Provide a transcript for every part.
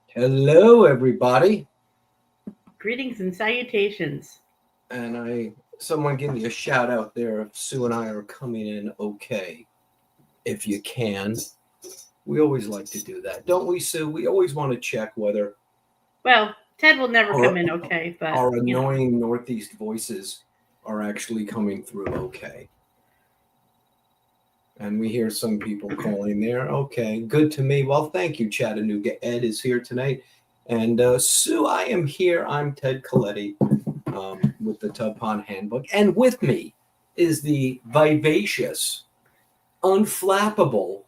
Hello, everybody. Greetings and salutations. And someone give me a shout out there if Sue and I are coming in okay. If you can, we always like to do that, don't we, Sue? We always want to check whether Well, Ted will never our come in okay, but our annoying Northeast voices are actually coming through okay. And we hear some people calling there. Okay, good to me. Well, thank you, Chattanooga. Ed is here tonight. And Sue, I am here. I'm Ted Coletti with the Tub Pond Handbook. And with me is the vivacious, unflappable,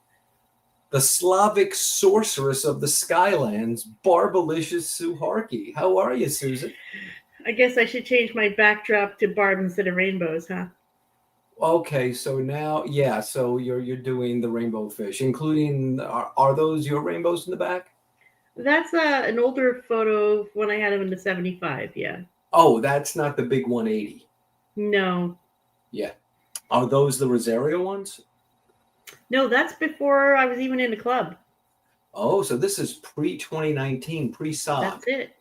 the Slavic sorceress of the Skylands, Barbalicious Sue Harkey. How are you, Susan? I guess I should change my backdrop to Barb instead of rainbows, huh? Okay, so now, yeah, so you're doing the rainbow fish, including are those your rainbows in the back? That's an older photo of when I had him in the 75, yeah. Oh, that's not the big 180. No. Yeah. Are those the Rosario ones? No, that's before I was even in the club. Oh, so this is pre 2019, pre SOG. That's it.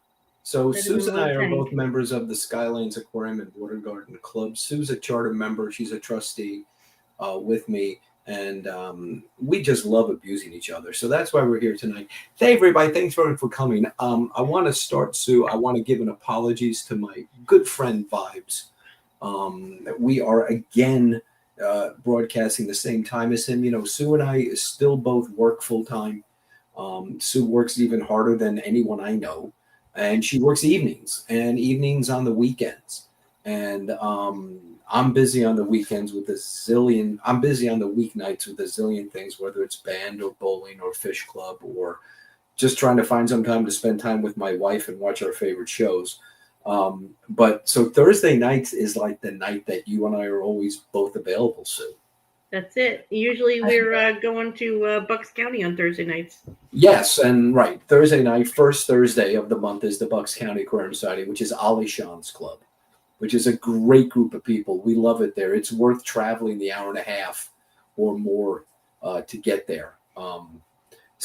So That is an Susan and I old are tank. both members of the Skylands Aquarium and Water Garden Club. Sue's a charter member. She's a trustee with me. And we just love abusing each other. So that's why we're here tonight. Hey, everybody. Thanks for coming. I want to start, Sue. I want to give an apologies to my good friend Vibes. We are again broadcasting the same time as him. You know, Sue and I still both work full time. Sue works even harder than anyone I know, and she works evenings and evenings on the weekends. And I'm busy on the weekends with a zillion. I'm busy on the weeknights with a zillion things, whether it's band or bowling or fish club or just trying to find some time to spend time with my wife and watch our favorite shows. But so Thursday nights is like the night that you and I are always both available, Sue. That's it. Usually we're going to Bucks County on Thursday nights. Yes, and right. Thursday night, first Thursday of the month is the Bucks County Aquarium Society, which is Ali Shan's club, which is a great group of people. We love it there. It's worth traveling the hour and a half or more to get there. Well,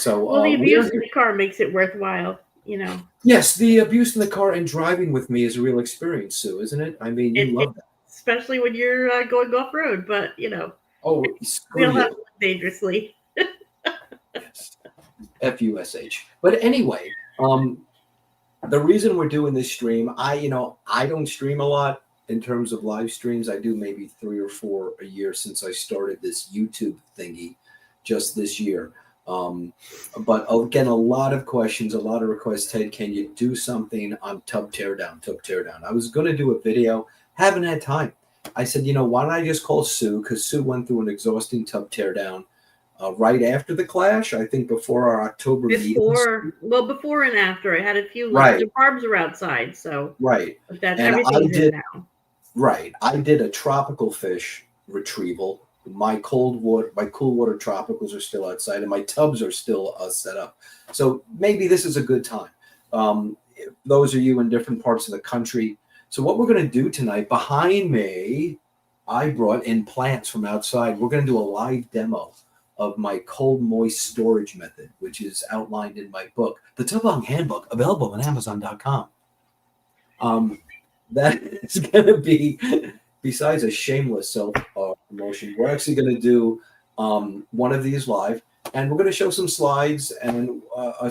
the abuse We're in the car makes it worthwhile. yes, the abuse in the car and driving with me is a real experience, Sue, isn't it? I mean, you It love that. especially when you're going off road, but Oh, we screw don't have you. to live dangerously. Yes. FUSH. But anyway, the reason we're doing this stream, I don't stream a lot in terms of live streams. I do maybe 3 or 4 a year since I started this YouTube thingy just this year. Um, but I'll get a lot of questions, a lot of requests. Ted, can you do something on Tub Teardown? Tub Teardown. I was going to do a video, haven't had time. I said, why don't I just call Sue? Because Sue went through an exhausting Tub Teardown right after the clash. I think before our October meetings. Before and after, I had a few left. Right, The barbs are outside, so right. but that And I everything's in did now. right. I did a tropical fish retrieval. My cool water tropicals are still outside, and my tubs are still set up. So maybe this is a good time. Those of you in different parts of the country. So what we're going to do tonight, behind me, I brought in plants from outside. We're going to do a live demo of my cold moist storage method, which is outlined in my book, The Tubong Handbook, available on Amazon.com. That is going to be, besides a shameless self promotion, we're actually going to do one of these live, and we're going to show some slides and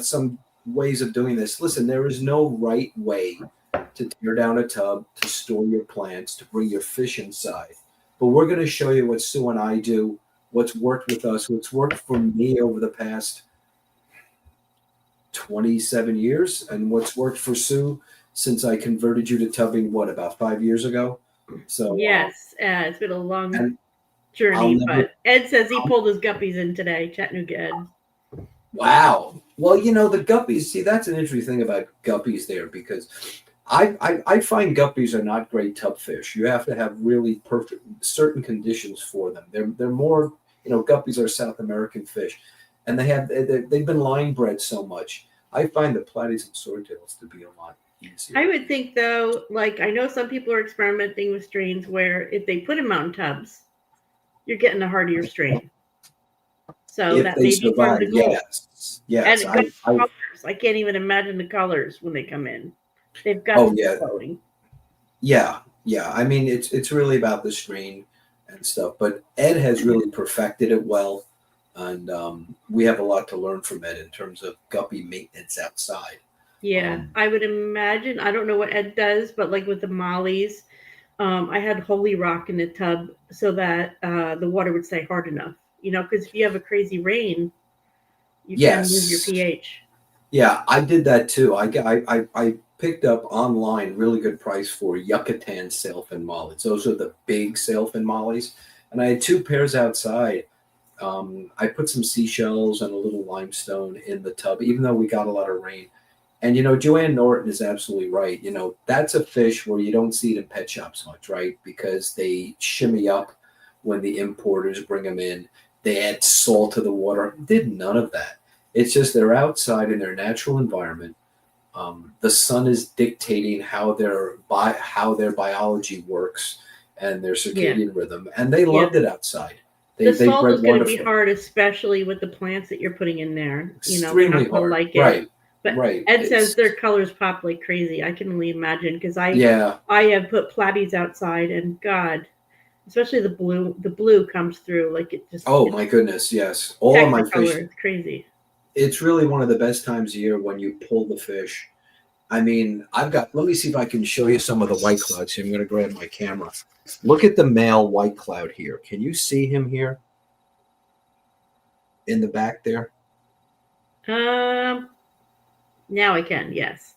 some ways of doing this. Listen, there is no right way to tear down a tub, to store your plants, to bring your fish inside. But we're going to show you what Sue and I do, what's worked with us, what's worked for me over the past 27 years, and what's worked for Sue since I converted you to tubbing, what, about 5 years ago? So, Yes, it's been a long and I'll journey, never, but Ed says he pulled his guppies in today. Chattanooga Ed. wow. Well, the guppies, see, that's an interesting thing about guppies there because I find guppies are not great tub fish. You have to have really perfect, certain conditions for them. They're more, guppies are South American fish, and they've been line bred so much. I find the platies and swordtails to be a lot easier. I would think though, like I know some people are experimenting with strains where if they put in mountain tubs, you're getting a hardier strain. So If that they may be part of survive, the goal. yes, yes. And good I colors. I can't even imagine the colors when they come in. They've got oh to be yeah, floating. yeah, yeah. I mean, it's really about the screen and stuff. But Ed has really perfected it well, and we have a lot to learn from Ed in terms of guppy maintenance outside. Yeah, Um, I would imagine. I don't know what Ed does, but like with the mollies, I had Holy Rock in the tub so that the water would stay hard enough. Because if you have a crazy rain, you can lose your yes, pH. yeah, I did that too. I picked up online really good price for Yucatan sailfin mollies. Those are the big sailfin mollies, and I had two pairs outside. I put some seashells and a little limestone in the tub, even though we got a lot of rain. And Joanne Norton is absolutely right. That's a fish where you don't see it in pet shops much, right? Because they shimmy up when the importers bring them in. They add salt to the water. Did none of that. It's just they're outside in their natural environment. The sun is dictating how their biology works and their Yeah, circadian rhythm, and they yeah. loved it outside. The They salt bred is going to be wonderfully. hard, especially with the plants that you're putting in there. They're Extremely not going to hard. like it. Right. But Right. Ed says It's their colors pop like crazy. I can only imagine because yeah. I have put platies outside, and God, especially the blue. The blue comes through like Oh it's my goodness, yes. All of my Technicolor. fish. It's crazy. It's really one of the best times of year when you pull the fish. I mean, let me see if I can show you some of the white clouds here. I'm going to grab my camera. Look at the male white cloud here. Can you see him here in the back there? Um, Now I can. Yes.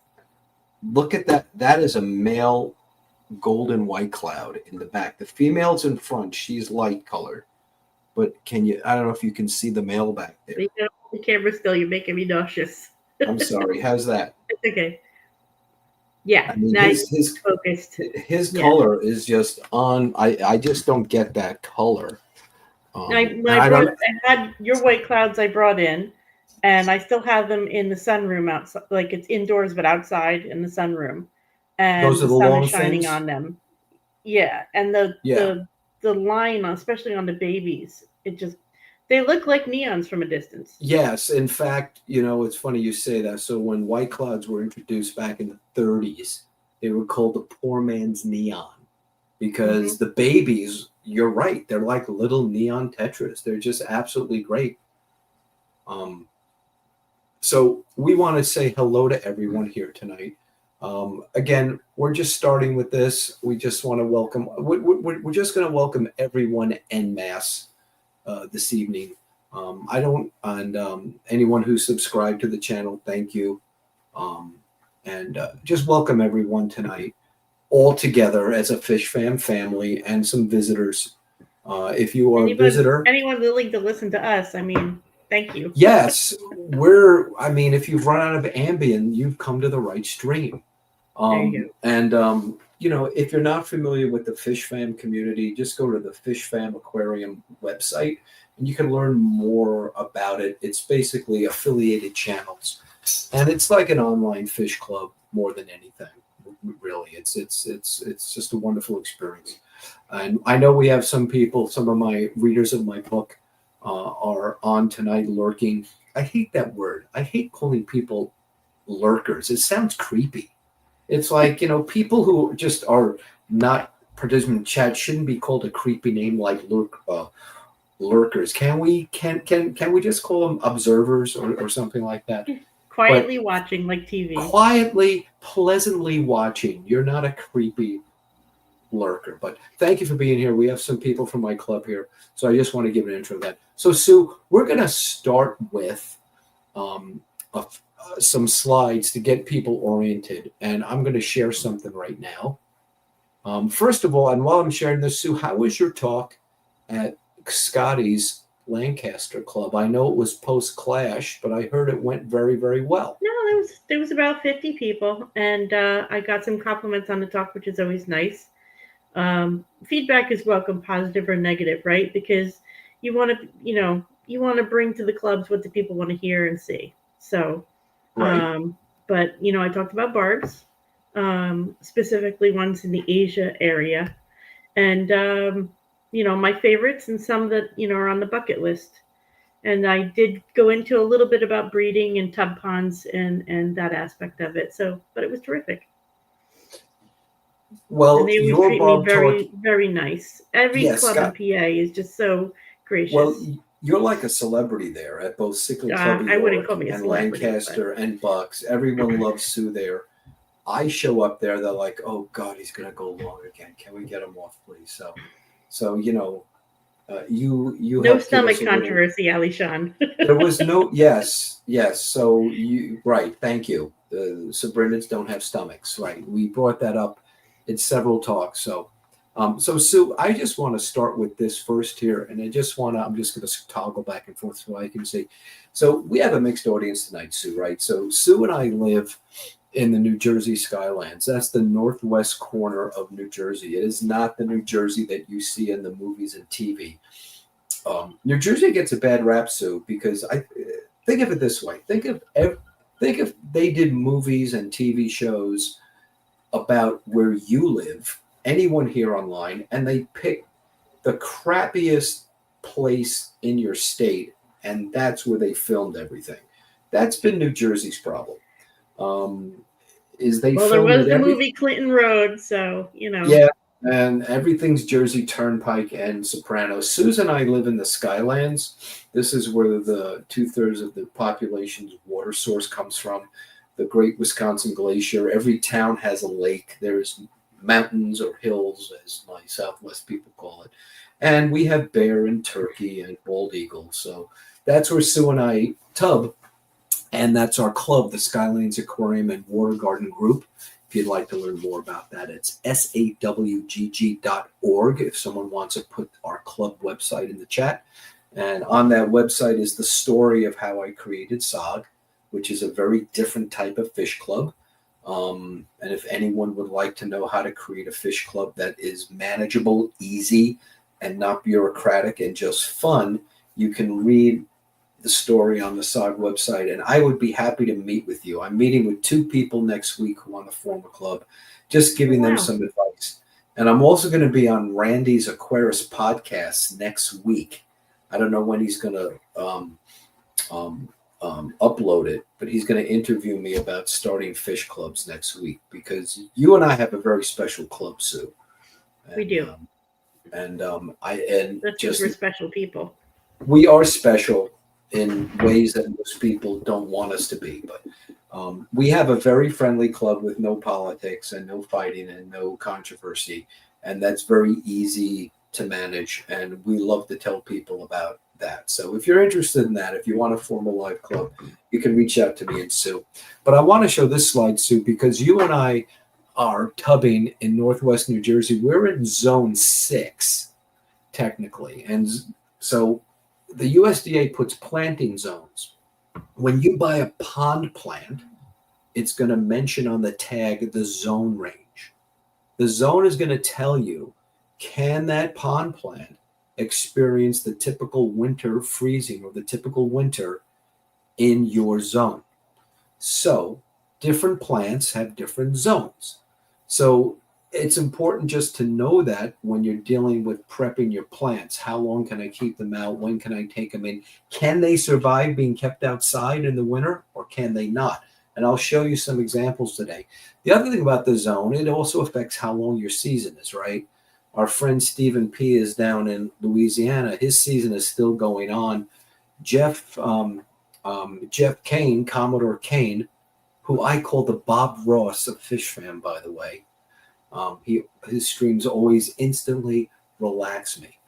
Look at that. That is a male golden white cloud in the back. The female's in front. She's light colored. But I don't know if you can see the male back there. You got the camera still. You're making me nauseous. I'm sorry. How's that? It's okay. Yeah. I mean, Now you're his focused. his Yeah. color is just on. I just don't get that color. And I I brought. don't. I had your white clouds. I brought in, and I still have them in the sunroom outside. Like it's indoors, but outside in the sunroom, and Those are the the sun is long shining things. on them. Yeah, and the Yeah. the the line, especially on the babies, it just they look like neons from a distance. Yes. In fact, it's funny you say that. So when white clouds were introduced back in the 30s, they were called the poor man's neon Hmm. because the babies. You're right. They're like little neon tetras. They're just absolutely great. Um, So we want to say hello to everyone here tonight. Again, we're just starting with this. We just want to welcome. We're just going to welcome everyone en masse this evening. I don't, and anyone who subscribed to the channel, thank you, and just welcome everyone tonight, all together as a Fish Fam family and some visitors. If you are a visitor, Anyone willing to listen to us, I mean, thank you. yes, I mean, if you've run out of Ambien, you've come to the right stream. There you And, if you're not familiar with the Fish Fam community, just go to the Fish Fam Aquarium website and you can learn more about it. It's basically affiliated channels. And it's like an online fish club more than anything. Really, it's just a wonderful experience. And I know we have some people, some of my readers of my book are on tonight lurking. I hate that word. I hate calling people lurkers. It sounds creepy. It's like, people who just are not participating in chat shouldn't be called a creepy name like lurkers. Can we just call them observers or something like that? go. But Quietly watching like TV. quietly, pleasantly watching. You're not a creepy lurker. But thank you for being here. We have some people from my club here, so I just want to give an intro to that. So Sue, we're going to start with um, some slides to get people oriented, and I'm going to share something right now. First of all, and while I'm sharing this, Sue, how was your talk at Scotty's Lancaster Club? I know it was post Clash, but I heard it went very, very well. No, there was about 50 people, and I got some compliments on the talk, which is always nice. Feedback is welcome, positive or negative, right? Because you want to bring to the clubs what the people want to hear and see. So, Right. but I talked about barbs, specifically ones in the Asia area, and my favorites and some that are on the bucket list. And I did go into a little bit about breeding and tub ponds and that aspect of it. So, but it was terrific. And Well, they always your treat me Barb talk, very, very nice. Every yes, club in Scott. PA is just so Well, gracious. you're like a celebrity there at both Sickly Club of I wouldn't call York me a and celebrity, but Lancaster and Bucks. Everyone loves Sue there. I show up there, they're like, "Oh God, he's gonna go long again. Can we get him off, please?" So you no helped give us stomach a little. controversy, Ali Sean. There was no yes. So you right, thank you. The Sabrinids don't have stomachs, right? We brought that up in several talks. So Sue, I just want to start with this first here, and I'm just going to toggle back and forth so I can see. So we have a mixed audience tonight, Sue, right? So Sue and I live in the New Jersey Skylands. That's the northwest corner of New Jersey. It is not the New Jersey that you see in the movies and TV. New Jersey gets a bad rap, Sue, because I think of it this way: think if they did movies and TV shows about where you live, anyone here online, and they pick the crappiest place in your state, and that's where they filmed everything. That's been New Jersey's problem. Um, is they Well, there filmed was at the every movie Clinton Road, so yeah, and everything's Jersey Turnpike and Sopranos. Susan and I live in the Skylands. This is where the 2/3 of the population's water source comes from. The Great Wisconsin Glacier. Every town has a lake. There's mountains or hills, as my Southwest people call it. And we have bear and turkey and bald eagle. So that's where Sue and I tub, and that's our club, the Skylands Aquarium and Water Garden Group. If you'd like to learn more about that, it's sawgg.org. If someone wants to put our club website in the chat. And on that website is the story of how I created SOG, which is a very different type of fish club. And if anyone would like to know how to create a fish club that is manageable, easy, and not bureaucratic and just fun, you can read the story on the SOG website, and I would be happy to meet with you. I'm meeting with 2 people next week who want to form a club, just giving them some advice. And I'm also going to be on Randy's Aquarius podcast next week. I don't know when he's going to upload it, but he's going to interview me about starting fish clubs next week, because you and I have a very special club, Sue. And, we do. That's just we're special people. We are special in ways that most people don't want us to be, but we have a very friendly club with no politics and no fighting and no controversy, and that's very easy to manage, and we love to tell people about that. So if you're interested in that, if you want to form a live club, you can reach out to me and Sue. But I want to show this slide, Sue, because you and I are tubbing in Northwest New Jersey. We're in zone 6 technically, and so the USDA puts planting zones. When you buy a pond plant, it's going to mention on the tag the zone range. The zone is going to tell you, can that pond plant experience the typical winter freezing or the typical winter in your zone? So different plants have different zones. So it's important just to know that when you're dealing with prepping your plants. How long can I keep them out? When can I take them in? Can they survive being kept outside in the winter, or can they not? And I'll show you some examples today. The other thing about the zone, it also affects how long your season is, right? Our friend Stephen P. is down in Louisiana. His season is still going on. Jeff Kane, Commodore Kane, who I call the Bob Ross of Fish Fam, by the way. His streams always instantly relax me.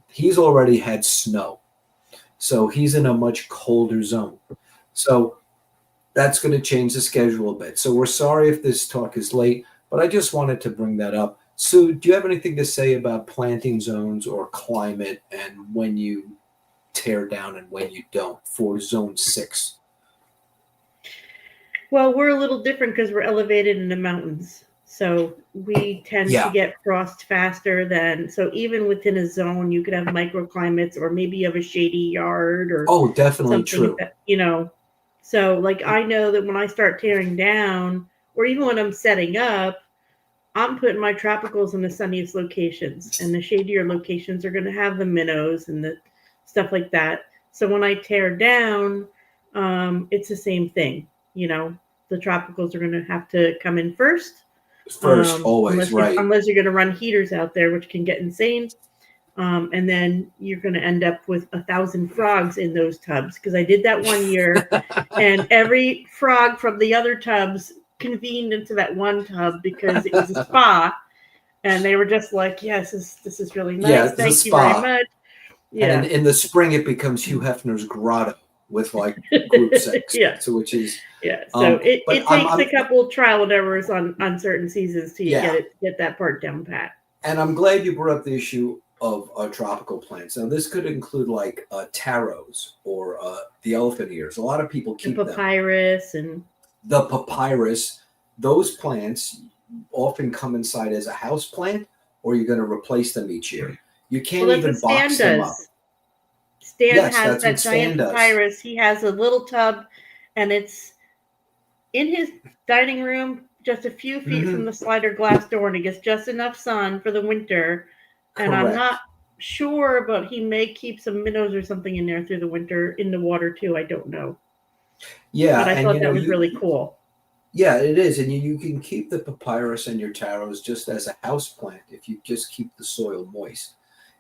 He's already had snow, so he's in a much colder zone. So that's going to change the schedule a bit. So we're sorry if this talk is late, but I just wanted to bring that up. Sue, do you have anything to say about planting zones or climate, and when you tear down and when you don't for zone 6? Well, we're a little different because we're elevated in the mountains. So we tend to get frost faster than, so even within a zone, you could have microclimates, or maybe you have a shady yard or definitely true. That, so like I know that when I start tearing down, or even when I'm setting up, I'm putting my tropicals in the sunniest locations, and the shadier locations are going to have the minnows and the stuff like that. So when I tear down, it's the same thing. You know, the tropicals are going to have to come in first, First, always, right. unless you're going to run heaters out there, which can get insane. And then you're going to end up with 1,000 frogs in those tubs, because I did that one year, and every frog from the other tubs convened into that one tub because it was a spa, and they were just like, "Yes, this is really Yeah, nice. it's a Thank you very spa. much." And Yeah, in the spring, it becomes Hugh Hefner's grotto with like group sex, yeah, so which is, yeah. So but it takes a couple trial and errors on certain seasons to yeah, get that part down pat. and I'm glad you brought up the issue of tropical plants. Now, this could include like taros or the elephant ears. A lot of people The keep them. papyrus and The papyrus, those plants often come inside as a house plant, or you're going to replace them each year. You well, can't that's what even Stan box them up. does. Stan Yes, has that's what that giant Stan does. papyrus. He has a little tub, and it's in his dining room, just a few feet from Hmm. the slider glass door, and it gets just enough sun for the winter. And I'm Correct. not sure, but he may keep some minnows or something in there through the winter in the water too. I don't know, Yeah, but I and thought that was really cool. yeah, it is, and you can keep the papyrus and your taros just as a house plant if you just keep the soil moist,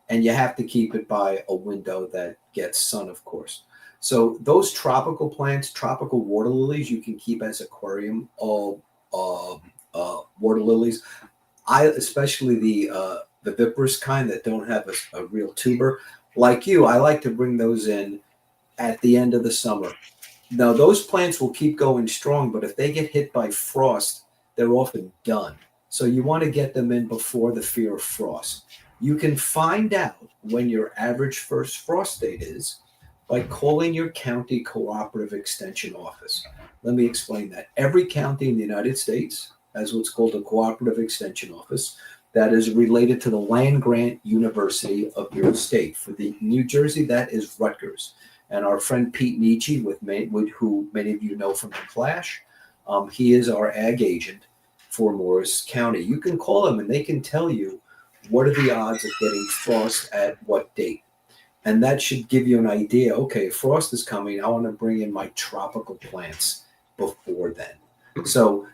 and you have to keep it by a window that gets sun, of course. So those tropical plants, tropical water lilies, you can keep as aquarium water lilies. I especially the viperous kind that don't have a real tuber. Like you, I like to bring those in at the end of the summer. Now, those plants will keep going strong, but if they get hit by frost, they're often done. So you want to get them in before the fear of frost. You can find out when your average first frost date is by calling your county cooperative extension office. Let me explain that. Every county in the United States has what's called a cooperative extension office that is related to the land grant university of your state. For the New Jersey, that is Rutgers. And our friend Pete Nietzsche, who many of you know from the Clash, he is our ag agent for Morris County. You can call them and they can tell you what are the odds of getting frost at what date. And that should give you an idea. Okay, frost is coming. I want to bring in my tropical plants before then. So,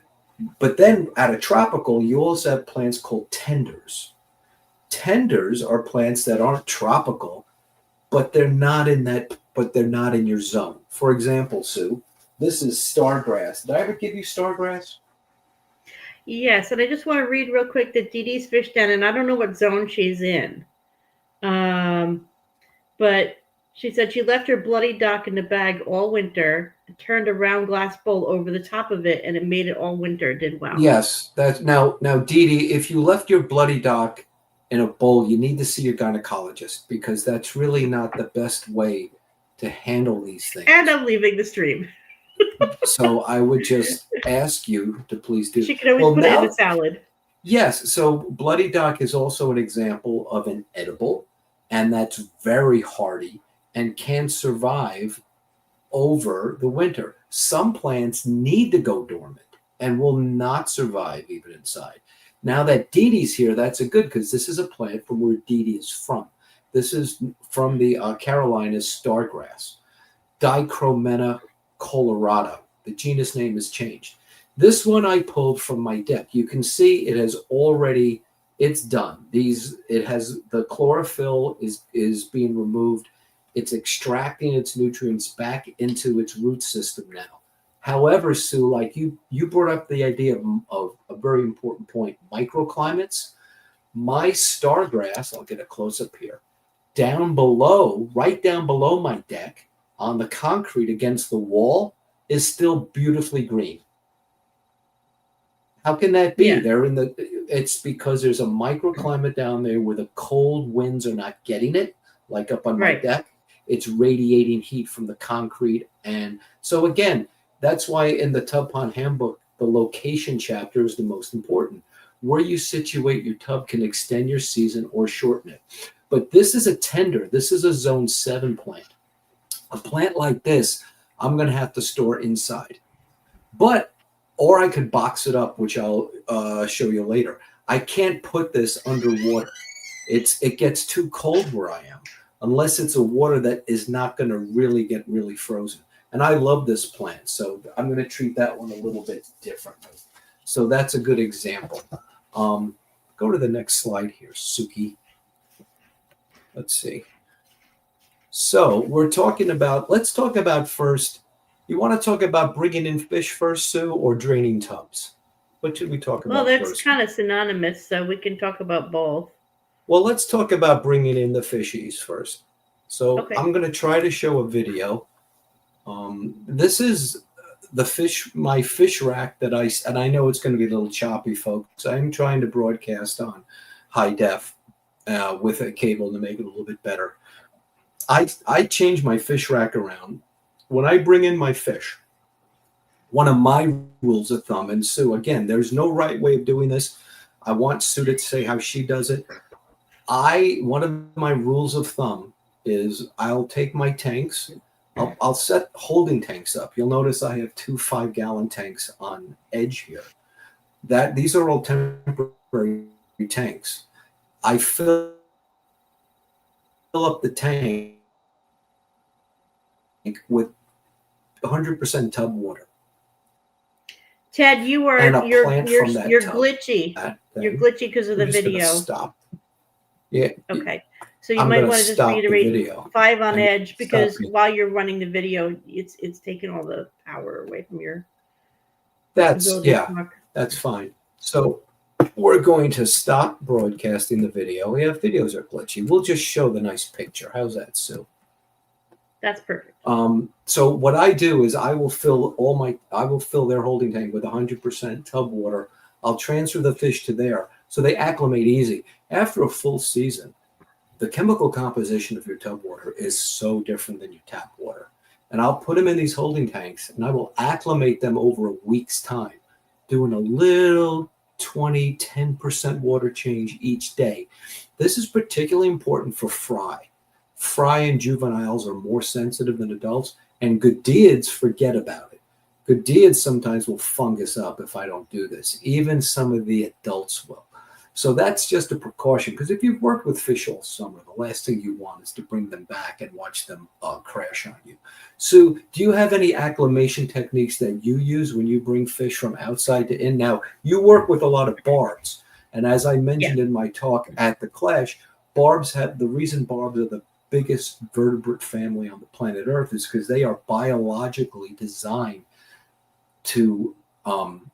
but then at a tropical, you also have plants called tenders. Tenders are plants that aren't tropical, but they're not in that, but they're not in your zone. For example, Sue, this is stargrass. Did I ever give you stargrass? Yes, and I just want to read real quick that Dee Dee's fish den, and I don't know what zone she's in. But she said she left her bloody dock in the bag all winter, and turned a round glass bowl over the top of it, and it made it all winter. It did well. Yes, that's now Dee Dee, if you left your bloody dock in a bowl, you need to see your gynecologist because that's really not the best way to handle these things. And I'm leaving the stream. So I would just ask you to please do. She could always put it in a salad. Yes, so bloody dock is also an example of an edible, and that's very hardy and can survive over the winter. Some plants need to go dormant and will not survive even inside. Now that Dee Dee's here, that's a good because this is a plant from where Dee Dee is from. This is from the Carolinas stargrass, Dichromena colorata. The genus name has changed. This one I pulled from my deck. You can see it has already, it's done. It has the chlorophyll is being removed. It's extracting its nutrients back into its root system now. However, Sue, like you brought up the idea of a very important point, microclimates. My stargrass, I'll get a close up here, down below, right down below my deck on the concrete against the wall is still beautifully green. How can that be? Yeah. It's because there's a microclimate down there where the cold winds are not getting it, like up on my deck. It's radiating heat from the concrete. And so again, that's why in the Tub Pond Handbook, the location chapter is the most important. Where you situate your tub can extend your season or shorten it. But this is a tender. This is a zone 7 plant. A plant like this, I'm going to have to store inside. Or I could box it up, which I'll show you later. I can't put this underwater. It gets too cold where I am. unless it's a water that is not going to really get really frozen. And I love this plant, so I'm going to treat that one a little bit differently. So that's a good example. Go to the next slide here, Suki. Let's see. So we're talking about, let's talk about first, you want to talk about bringing in fish first, Sue, or draining tubs? What should we talk Well, about that's first? kind of synonymous, so we can talk about both. Well, let's talk about bringing in the fishies first. So Okay. I'm going to try to show a video. This is my fish rack that and I know it's going to be a little choppy, folks. I'm trying to broadcast on high def with a cable to make it a little bit better. I change my fish rack around. When I bring in my fish, one of my rules of thumb, and Sue, again, there's no right way of doing this. I want Sue to say how she does it. One of my rules of thumb is I'll take my tanks, I'll set holding tanks up. You'll notice I have 2 5-gallon tanks on edge here. These are all temporary tanks. I fill up the tank with 100% tub water. Ted, you're glitchy. You're glitchy because of the video. Stop. Yeah. Okay. So you might want to just reiterate 5 on edge, because while you're running the video, it's taking all the power away from your. That's fine. So we're going to stop broadcasting the video. Yeah, videos are glitchy. We'll just show the nice picture. How's that, Sue? That's perfect. So what I do is I will fill their holding tank with 100% tub water. I'll transfer the fish to there so they acclimate easy. After a full season, the chemical composition of your tub water is so different than your tap water. And I'll put them in these holding tanks and I will acclimate them over a week's time, doing a little 10% water change each day. This is particularly important for fry. Fry and juveniles are more sensitive than adults, and Goodeids forget about it. Goodeids sometimes will fungus up if I don't do this. Even some of the adults will. So that's just a precaution, because if you've worked with fish all summer, the last thing you want is to bring them back and watch them crash on you. Sue, do you have any acclimation techniques that you use when you bring fish from outside to in? Now, you work with a lot of barbs, and as I mentioned in my talk at the Clash, the reason barbs are the biggest vertebrate family on the planet Earth is because they are biologically designed to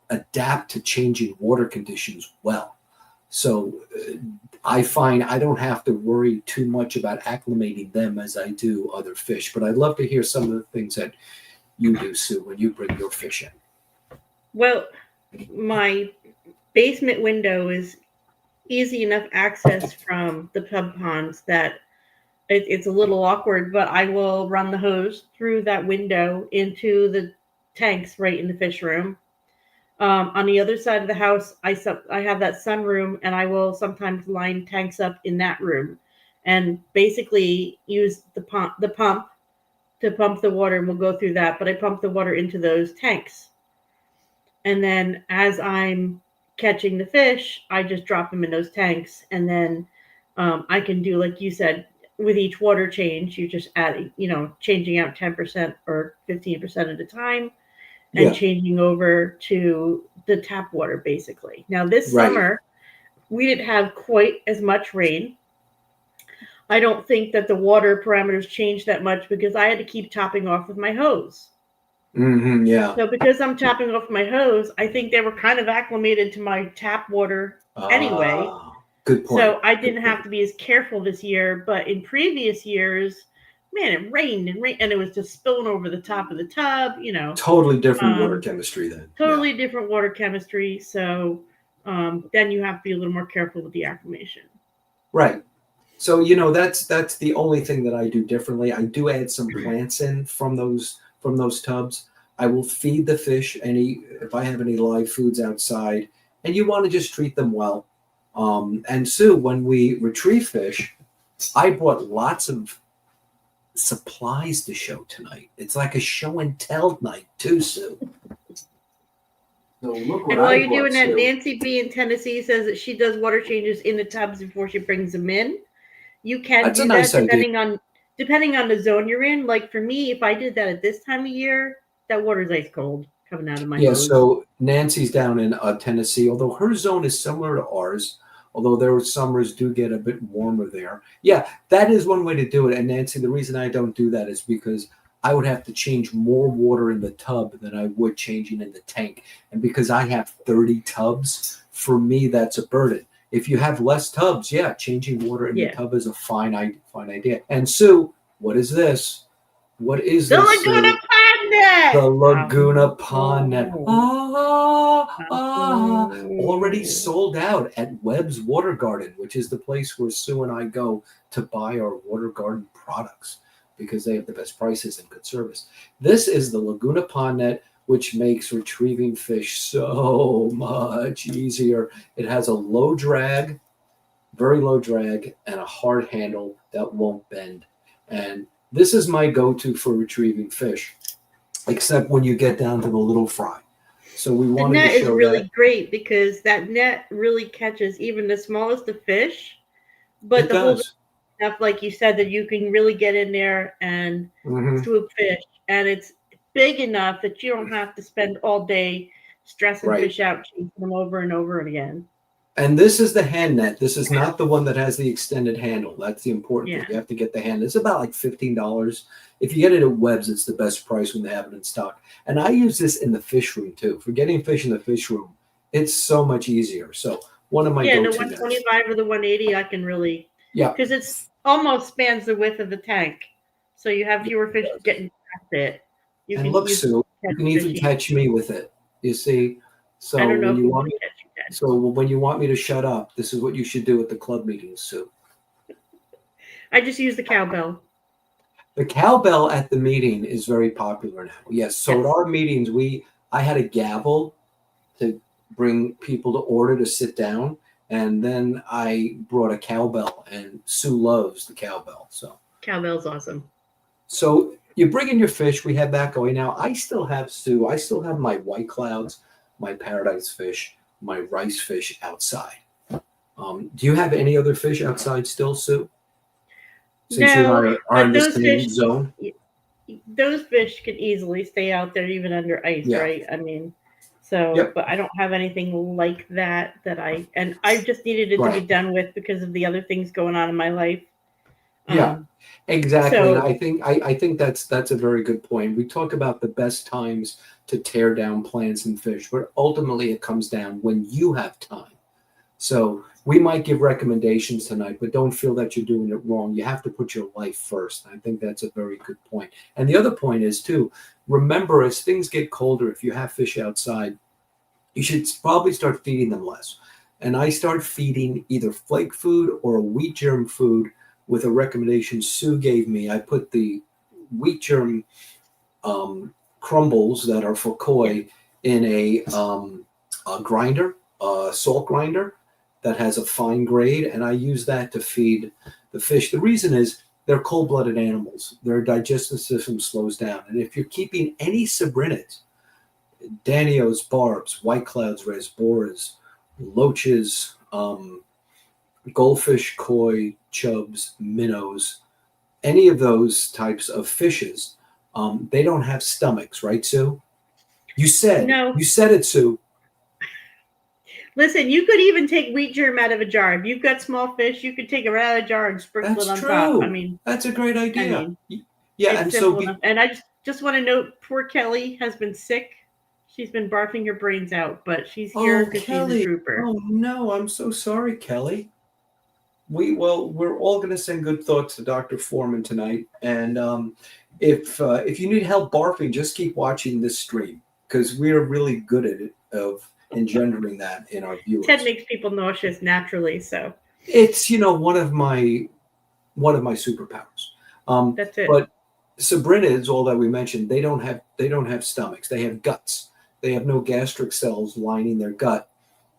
adapt to changing water conditions well. So I find I don't have to worry too much about acclimating them as I do other fish. But I'd love to hear some of the things that you do, Sue, when you bring your fish in. Well, my basement window is easy enough access from the tub ponds that it's a little awkward, but I will run the hose through that window into the tanks right in the fish room. On the other side of the house, I have that sunroom, and I will sometimes line tanks up in that room, and basically use the pump to pump the water, and we'll go through that. But I pump the water into those tanks, and then as I'm catching the fish, I just drop them in those tanks, and then I can do, like you said, with each water change, you just add, changing out 10% or 15% at a time, and changing over to the tap water, basically. Now, this summer, we didn't have quite as much rain. I don't think that the water parameters changed that much because I had to keep topping off with my hose. Mm-hmm, yeah. So because I'm topping off my hose, I think they were kind of acclimated to my tap water anyway. Good point. So I didn't have to be as careful this year. But in previous years, man, it rained and it was just spilling over the top of the tub, Totally different water chemistry then. Totally different water chemistry. So then you have to be a little more careful with the acclimation. Right. So, that's the only thing that I do differently. I do add some plants in from those tubs. I will feed the fish if I have any live foods outside, and you want to just treat them well. And Sue, when we retrieve fish, I brought lots of supplies to show tonight. It's like a show and tell night too, Sue. So look what and while you're doing that, Nancy B in Tennessee says that she does water changes in the tubs before she brings them in. You can That's a do that nice idea. depending on the zone you're in. Like for me, if I did that at this time of year, that water's ice cold coming out of my Yeah, hose. so Nancy's down in Tennessee, although her zone is similar to ours, although their summers do get a bit warmer there. Yeah, that is one way to do it. And Nancy, the reason I don't do that is because I would have to change more water in the tub than I would changing in the tank. And because I have 30 tubs, for me, that's a burden. If you have less tubs, yeah, changing water in the Yeah. tub is a fine idea. And Sue, what is this? What is The this, Laguna Sue? Pond The Net. Laguna Pond Net. Already Oh. sold out at Webb's Water Garden, which is the place where Sue and I go to buy our water garden products because they have the best prices and good service. This is the Laguna Pond Net, which makes retrieving fish so much easier. It has a low drag, very low drag, and a hard handle that won't bend. And this is my go-to for retrieving fish, except when you get down to the little fry. So we The wanted to net is show that really great because that net really catches even the smallest of fish, but it the whole does. enough, like you said, that you can really get in there and Hmm. swoop fish, and it's big enough that you don't have to spend all day stressing Right. fish out, chasing them over and over again. And this is the hand net. This is not the one that has the extended handle. That's the important thing. Yeah. You have to get the hand. It's about like $15. If you get it at Webb's, it's the best price when they have it in stock. And I use this in the fish room too. For getting fish in the fish room, it's so much easier. So one of my Yeah, and the go-to nets. 125 or the 180, I can really, Yeah, because it's almost spans the width of the tank, so you have yeah, fewer it fish does. getting past it. You And can look, use Sue, you catch can fish even easy. catch me with it. You see? I So don't know when if you you want want me to catch you dead. So when you want me to shut up, this is what you should do at the club meetings, Sue. I just use the cowbell. The cowbell at the meeting is very popular now. Yes. So at Yes. our meetings, I had a gavel to bring people to order to sit down, and then I brought a cowbell, and Sue loves the cowbell. Cowbell's awesome. So you bring in your fish. We have that going now. I still have Sue. I still have my white clouds, my paradise fish, my rice fish outside. Do you have any other fish outside still, Sue? Since you and No, are in but the same zone. those fish could easily stay out there even under ice, Yeah. right? I mean, so, Yep. but I don't have anything like that and I just needed it to be Right. done with because of the other things going on in my life. Yeah. Um, Exactly. And so I think that's a very good point. We talk about the best times to tear down plants and fish, but ultimately it comes down when you have time. So we might give recommendations tonight, but don't feel that you're doing it wrong. You have to put your life first. I think that's a very good point. And the other point is too, remember as things get colder, if you have fish outside, you should probably start feeding them less. And I start feeding either flake food or wheat germ food with a recommendation Sue gave me. I put the wheat germ crumbles that are for yeah, koi in a grinder, a salt grinder that has a fine grade, and I use that to feed the fish. The reason is they're cold-blooded animals. Their digestive system slows down, and if you're keeping any sabrinids, Danios, barbs, white clouds, rasboras, loaches, goldfish, koi, chubs, minnows, any of those types of fishes, they don't have stomachs, right, Sue? no. You said it, Sue. Listen, you could even take wheat germ out of a jar. If you've got small fish, you could take it right out of a jar and sprinkle it That's on top. true. That's a great I idea. mean, Yeah, it's and so simple enough. And I just want to note, poor Kelly has been sick. She's been barfing her brains out, but she's here oh, because she's a Kelly. trooper. Oh no, I'm so sorry, Kelly. We're all going to send good thoughts to Dr. Foreman tonight, and if you need help barfing, just keep watching this stream because we are really good at it of engendering that in our Ted viewers. makes people nauseous naturally, so It's one of my superpowers. that's it. But Sabrinids, all that we mentioned, they don't have stomachs. They have guts. They have no gastric cells lining their gut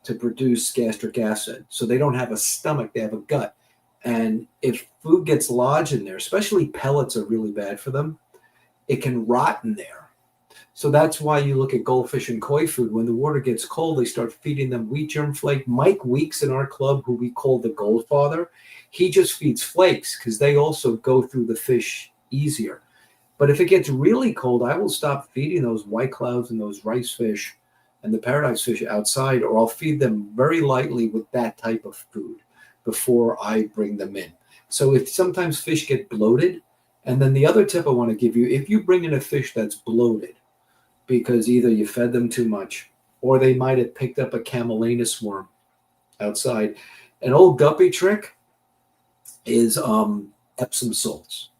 to produce gastric acid. So they don't have a stomach, they have a gut. And if food gets lodged in there, especially pellets are really bad for them, it can rot in there So that's why you look at goldfish and koi food. When the water gets cold, they start feeding them wheat germ flake. Mike Weeks in our club, who we call the Goldfather, he just feeds flakes because they also go through the fish easier. But if it gets really cold, I will stop feeding those white clouds and those rice fish and the paradise fish outside, or I'll feed them very lightly with that type of food before I bring them in. So if sometimes fish get bloated, and then the other tip I want to give you, if you bring in a fish that's bloated, because either you fed them too much or they might have picked up a camelina worm outside. An old guppy trick is Epsom salts.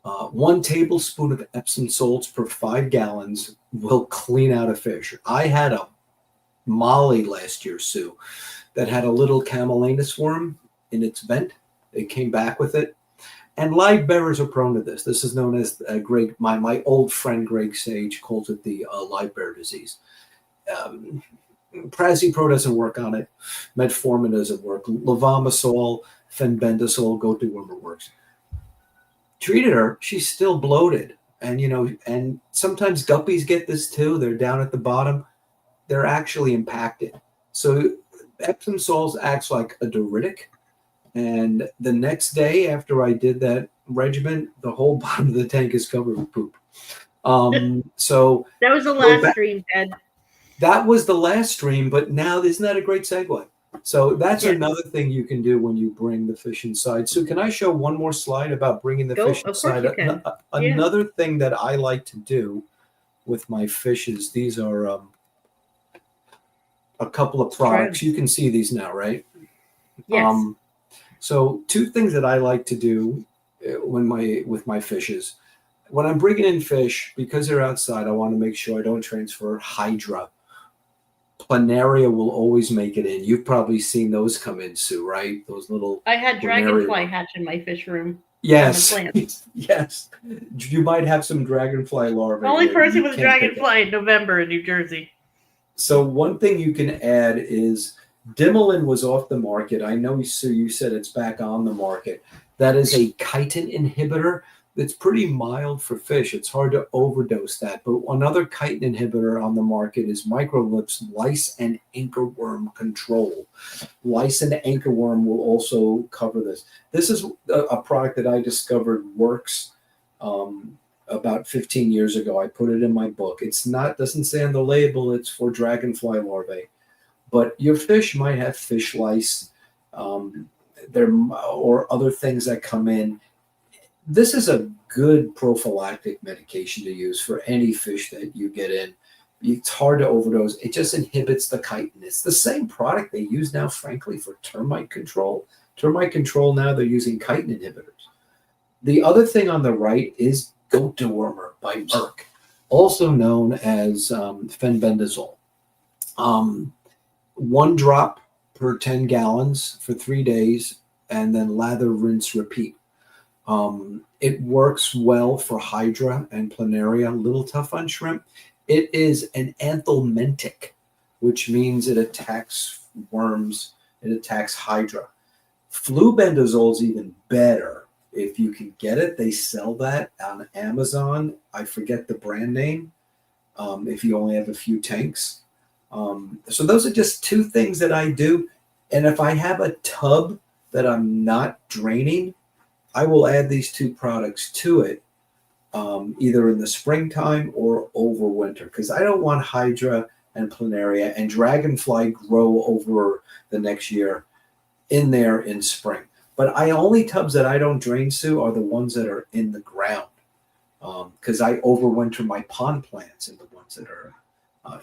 1 tablespoon of Epsom salts per 5 gallons will clean out a fish. I had a molly last year, Sue, that had a little camelina worm in its vent. It came back with it. And live bearers are prone to this. This is known as Greg. My old friend Greg Sage calls it the live bear disease. Prazipro doesn't work on it. Metformin doesn't work. Levamisole, fenbendazole, goat dewormer works. Treated her. She's still bloated, and and sometimes guppies get this too. They're down at the bottom. They're actually impacted. So Epsom salts acts like a diuretic. And the next day after I did that regimen, the whole bottom of the tank is covered with poop. So that was the last stream, Ted. That was the last stream, but now isn't that a great segue? So that's another thing you can do when you bring the fish inside. So can I show one more slide about bringing the fish inside? Of course you can. Another thing that I like to do with my fishes, these are a couple of products. You can see these now, right? Yes. So 2 things that I like to do with my fishes. When I'm bringing in fish, because they're outside, I want to make sure I don't transfer Hydra. Planaria will always make it in. You've probably seen those come in, Sue, right? Those little. I had dragonfly hatch in my fish room. Yes. Yes. You might have some dragonfly larvae. The only person with a dragonfly in November in New Jersey. So one thing you can add is Dimolin was off the market. I know, Sue, you said it's back on the market. That is a chitin inhibitor that's pretty mild for fish. It's hard to overdose that. But another chitin inhibitor on the market is Microlip's lice and anchorworm control. Lice and anchorworm will also cover this. This is a product that I discovered works about 15 years ago. I put it in my book. Doesn't say on the label it's for dragonfly larvae. But your fish might have fish lice or other things that come in. This is a good prophylactic medication to use for any fish that you get in. It's hard to overdose. It just inhibits the chitin. It's the same product they use now, frankly, for termite control. Termite control now, they're using chitin inhibitors. The other thing on the right is goat dewormer by Merck, also known as fenbendazole. 1 drop per 10 gallons for 3 days, and then lather, rinse, repeat. It works well for Hydra and Planaria, a little tough on shrimp. It is an anthelmintic, which means it attacks worms, it attacks Hydra. Flubendazole is even better. If you can get it, they sell that on Amazon. I forget the brand name, if you only have a few tanks. So those are just 2 things that I do. And if I have a tub that I'm not draining, I will add these 2 products to it, either in the springtime or over winter, because I don't want Hydra and Planaria and Dragonfly grow over the next year in there in spring. But only tubs that I don't drain, Sue, are the ones that are in the ground, because I overwinter my pond plants in the ones that are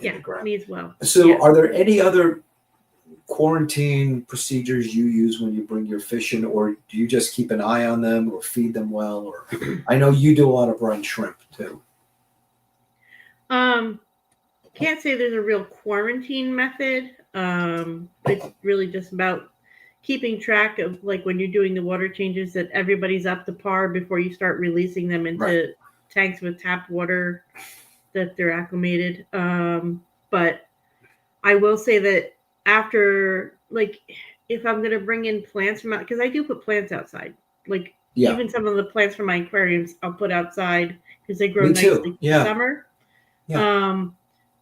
in the ground. Me as well. So are there any other quarantine procedures you use when you bring your fish in, or do you just keep an eye on them or feed them well? Or I know you do a lot of brine shrimp too. Can't say there's a real quarantine method. It's really just about keeping track of, like, when you're doing the water changes, that everybody's up to par before you start releasing them into tanks with tap water, that they're acclimated. But I will say that after, like, if I'm going to bring in plants from out, because I do put plants outside, like even some of the plants from my aquariums I'll put outside because they grow nicely in the summer. Yeah.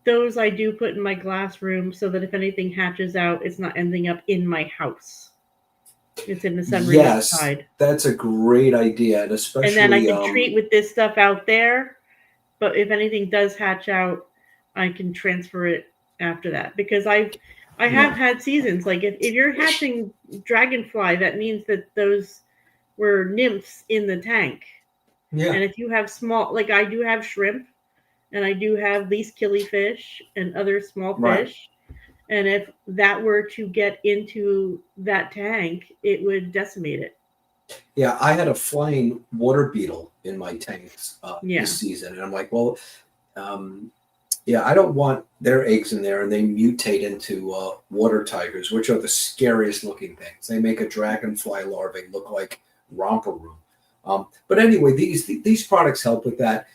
Those I do put in my glass room so that if anything hatches out, it's not ending up in my house. It's in the sunroom Yes, outside. that's a great idea, and And then I especially can treat with this stuff out there. But if anything does hatch out, I can transfer it after that because I have yeah, had seasons like if you're hatching dragonfly, that means that those were nymphs in the tank. yeah, And if you have small, like I do have shrimp and I do have least killifish and other small right. fish. And if that were to get into that tank, it would decimate it. Yeah, I had a flying water beetle in my tanks this Yeah. season, and I'm like, well, um, yeah, I don't want their eggs in there, and they mutate into water tigers, which are the scariest looking things. They make a dragonfly larvae look like romper room. But anyway, these products help with that.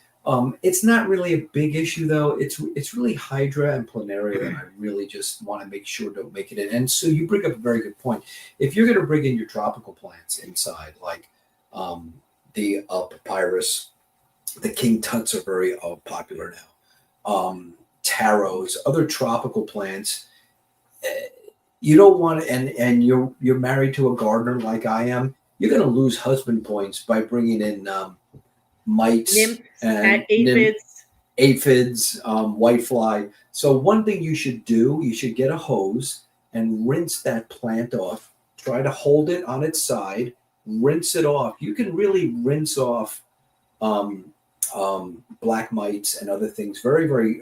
It's not really a big issue though. It's really Hydra and Planaria that I really just want to make sure don't make it in. And so you bring up a very good point. If you're going to bring in your tropical plants inside, like um, the papyrus, the king tuts are very popular now. Taros, other tropical plants. eh, You don't want, and you're married to a gardener like I am. You're going to lose husband points by bringing in mites Nymphs, and aphids. aphids, whitefly. So one thing you should do, you should get a hose and rinse that plant off. Try to hold it on its side, rinse it off. You can really rinse off um, black mites and other things very, very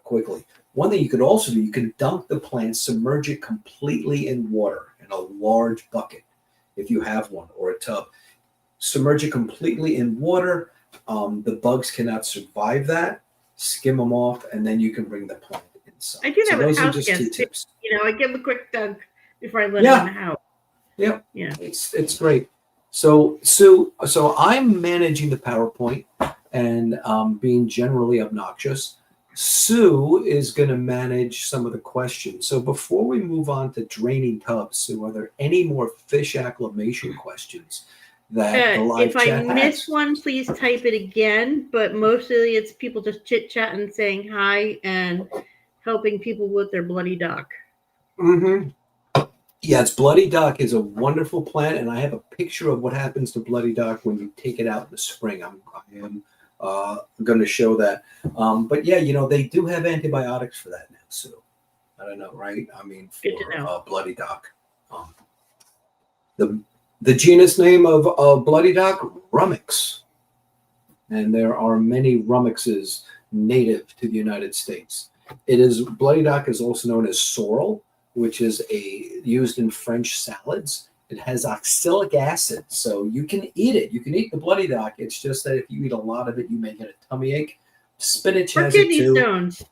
quickly. One thing you could also do, you can dunk the plant, submerge it completely in water in a large bucket, if you have one, or a tub. Submerge it completely in water. The bugs cannot survive that. Skim them off, and then you can bring the plant inside. I do So that with those are house just two guests too. tips. I give them a quick dunk before I let them in the Yeah, house. yeah, Yeah. it's great. So Sue, so I'm managing the PowerPoint and being generally obnoxious. Sue is going to manage some of the questions. So before we move on to draining tubs, Sue, are there any more fish acclimation questions that the live If I chat miss has? one, please type it again. But mostly it's people just chit chatting, saying hi, and helping people with their bloody dock. Mm-hmm. Yes, Bloody Dock is a wonderful plant, and I have a picture of what happens to Bloody Dock when you take it out in the spring. I am going to show that. But yeah, they do have antibiotics for that now. So I don't know, right? I mean, Good to for know. Bloody Dock. Um, the the genus name of Bloody Dock, Rummix, and there are many Rummixes native to the United States. Bloody Dock is also known as sorrel, which is used in French salads. It has oxalic acid, so you can eat it. You can eat the bloody dock. It's just that if you eat a lot of it, you may get a tummy ache. Spinach Or has it kidney too, stones.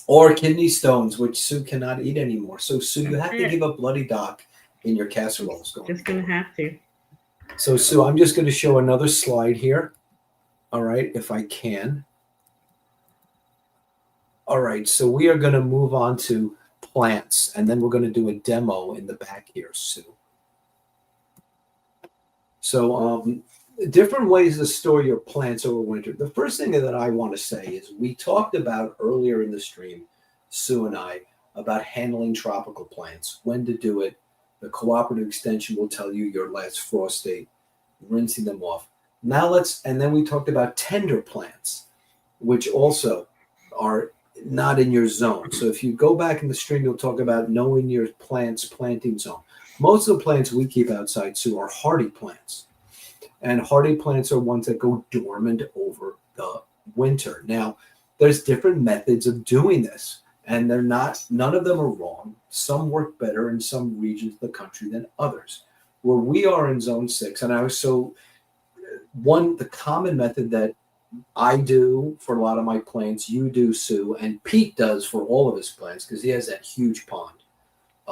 or kidney stones, which Sue cannot eat anymore. So Sue, you That's have to it. give up bloody dock in your casseroles going Just gonna forward. have to. So Sue, I'm just going to show another slide here. All right, if I can. All right, so we are going to move on to plants, and then we're going to do a demo in the back here, Sue. So, different ways to store your plants over winter. The first thing that I want to say is we talked about earlier in the stream, Sue and I, about handling tropical plants, when to do it. The cooperative extension will tell you your last frost date, rinsing them off. And then we talked about tender plants, which also are not in your zone. So if you go back in the stream, you'll talk about knowing your plant's planting zone. Most of the plants we keep outside, Sue, are hardy plants. And hardy plants are ones that go dormant over the winter. Now, there's different methods of doing this, and none of them are wrong. Some work better in some regions of the country than others. Where we are in zone 6, and the common method that I do for a lot of my plants, you do, Sue, and Pete does for all of his plants because he has that huge pond.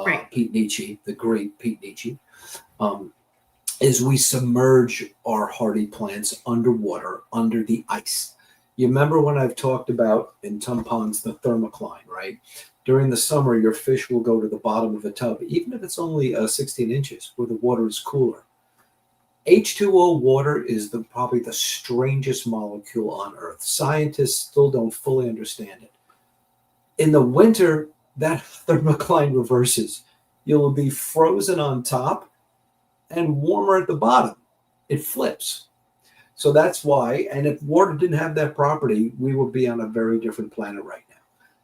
Right. Pete Nietzsche, the great Pete Nietzsche, is we submerge our hardy plants underwater, under the ice. You remember when I've talked about in some ponds the thermocline, right? During the summer, your fish will go to the bottom of a tub, even if it's only 16 inches, where the water is cooler. H2O water is probably the strangest molecule on Earth. Scientists still don't fully understand it. In the winter, that thermocline reverses. You'll be frozen on top and warmer at the bottom. It flips. So that's why, and if water didn't have that property, we would be on a very different planet right now.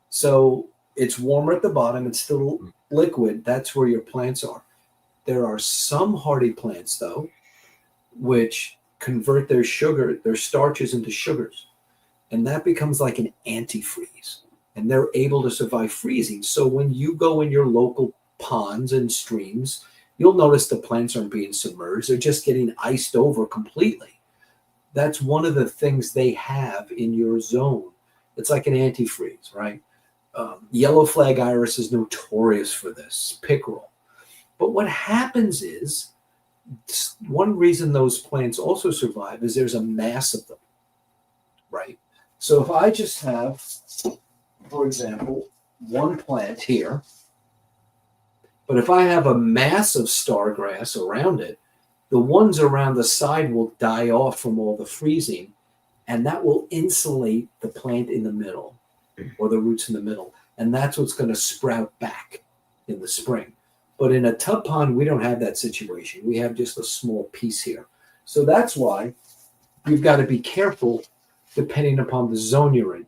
So it's warmer at the bottom, it's still liquid. That's where your plants are. There are some hardy plants, though, which convert their starches into sugars. And that becomes like an antifreeze. And they're able to survive freezing. So when you go in your local ponds and streams, you'll notice the plants aren't being submerged. They're just getting iced over completely. That's one of the things they have in your zone. It's like an antifreeze, right? Yellow flag iris is notorious for this, pickerel. But what happens is, one reason those plants also survive is there's a mass of them, right? So if I just have, for example, one plant here, but if I have a mass of stargrass around it, the ones around the side will die off from all the freezing, and that will insulate the plant in the middle or the roots in the middle. And that's what's going to sprout back in the spring. But in a tub pond, we don't have that situation. We have just a small piece here. So that's why you've got to be careful depending upon the zone you're in.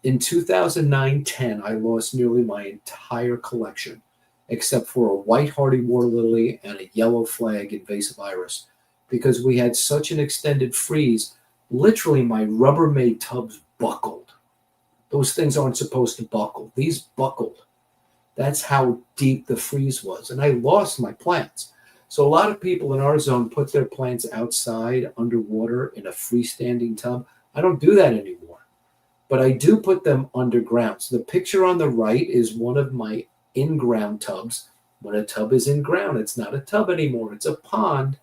In 2009-10, I lost nearly my entire collection, except for a white hardy water lily and a yellow flag invasive iris, because we had such an extended freeze. Literally, my Rubbermaid tubs buckled. Those things aren't supposed to buckle. These buckled. That's how deep the freeze was. And I lost my plants. So a lot of people in our zone put their plants outside underwater in a freestanding tub. I don't do that anymore. But I do put them underground. So the picture on the right is one of my in-ground tubs. When a tub is in ground, it's not a tub anymore. It's a pond.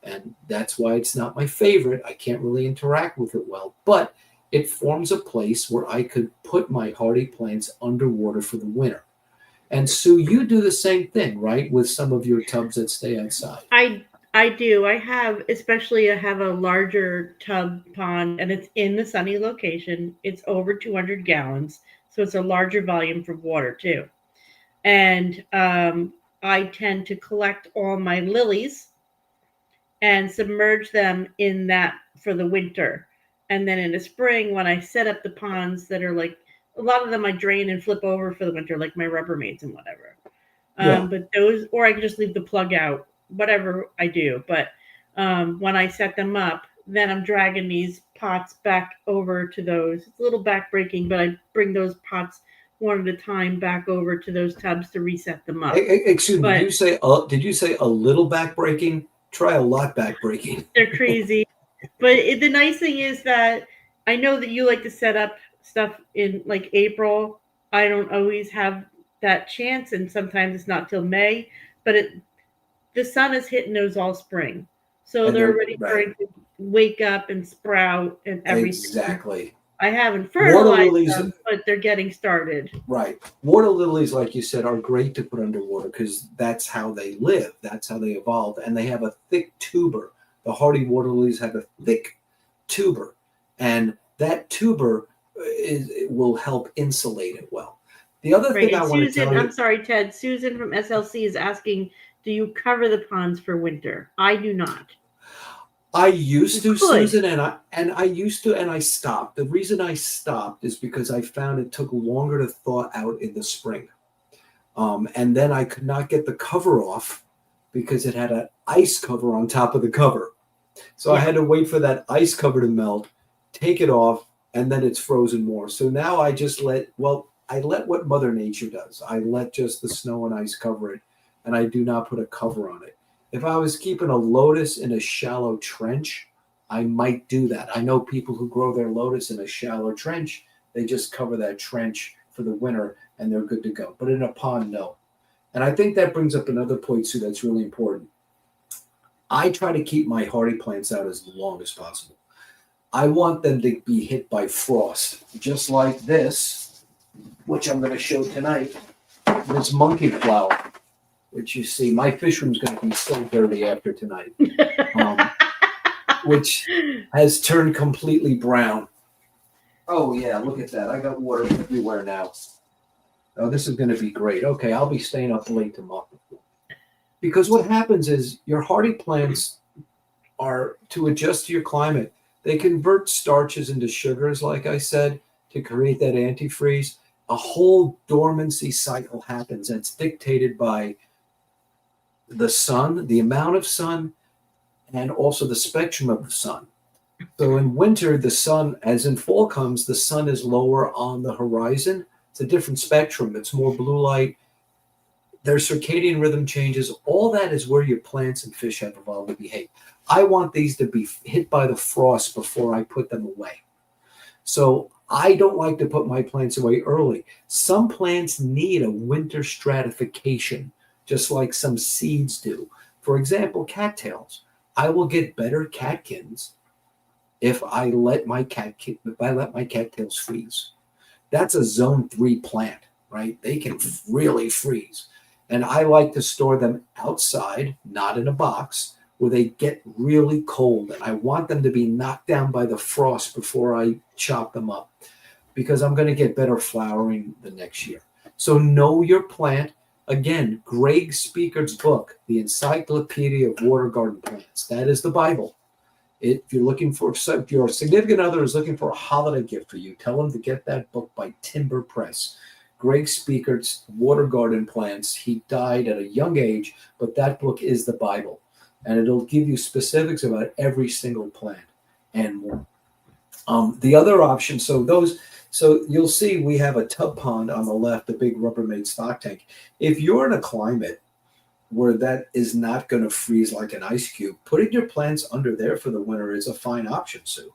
And that's why it's not my favorite. I can't really interact with it well. But it forms a place where I could put my hardy plants underwater for the winter. And Sue, you do the same thing, right? With some of your tubs that stay outside. I do. I have a larger tub pond, and it's in the sunny location. It's over 200 gallons, so it's a larger volume for water too. And I tend to collect all my lilies and submerge them in that for the winter. And then in the spring, when I set up the ponds that are like, a lot of them I drain and flip over for the winter, like my Rubbermaids and whatever. Yeah. But those, or I can just leave the plug out, whatever I do. But when I set them up, then I'm dragging these pots back over to those. It's a little backbreaking, but I bring those pots one at a time back over to those tubs to reset them up. Excuse me, But did you say a little backbreaking? Try a lot backbreaking. they're crazy. But the nice thing is that I know that you like to set up stuff in like April. I don't always have that chance, and sometimes it's not till May. But the sun is hitting those all spring, so And they're they're ready right. to wake up and sprout and everything. Exactly. I haven't Water fertilized lilies, them, but they're getting started. right. Water lilies, like you said, are great to put underwater because that's how they live. That's how they evolved. And they have a thick tuber. The hardy water lilies have a thick tuber. And that tuber will help insulate it well. The other Right. thing I And want to Susan, tell you, I'm sorry, Ted. Susan from SLC is asking, do you cover the ponds for winter? I do not. I used to, You could. Susan, and I used to, and I stopped. The reason I stopped is because I found it took longer to thaw out in the spring. And then I could not get the cover off because it had an ice cover on top of the cover. So I had to wait for that ice cover to melt, take it off, and then it's frozen more. So now I just let what Mother Nature does. I let just the snow and ice cover it, and I do not put a cover on it. If I was keeping a lotus in a shallow trench, I might do that. I know people who grow their lotus in a shallow trench. They just cover that trench for the winter, and they're good to go. But in a pond, no. And I think that brings up another point, Sue, that's really important. I try to keep my hardy plants out as long as possible. I want them to be hit by frost, just like this, which I'm going to show tonight. This monkey flower. which you see, my fish room's going to be so dirty after tonight, which has turned completely brown. Oh, yeah, look at that. I got water everywhere now. Oh, this is going to be great. Okay, I'll be staying up late tomorrow. Because what happens is your hardy plants are to adjust to your climate. They convert starches into sugars, like I said, to create that antifreeze. A whole dormancy cycle happens, and it's dictated by the sun, the amount of sun, and also the spectrum of the sun. So in winter, the sun, as in fall comes, the sun is lower on the horizon. It's a different spectrum. It's more blue light. Their circadian rhythm changes. All that is where your plants and fish have evolved to behave. I want these to be hit by the frost before I put them away. So I don't like to put my plants away early. Some plants need a winter stratification, just like some seeds do. For example, cattails. I will get better catkins if I let my cattails freeze. That's a zone 3 plant, right? They can really freeze. And I like to store them outside, not in a box, where they get really cold. And I want them to be knocked down by the frost before I chop them up, because I'm going to get better flowering the next year. So know your plant. Again, Greg Speaker's book, The Encyclopedia of Water Garden Plants. That is the Bible. If you're looking for, if your significant other is looking for a holiday gift for you, tell them to get that book by Timber Press. Greg Speaker's Water Garden Plants. He died at a young age, but that book is the Bible, and it'll give you specifics about every single plant and more. The other option, so you'll see we have a tub pond on the left, a big Rubbermaid stock tank. If you're in a climate where that is not going to freeze like an ice cube, putting your plants under there for the winter is a fine option, Sue.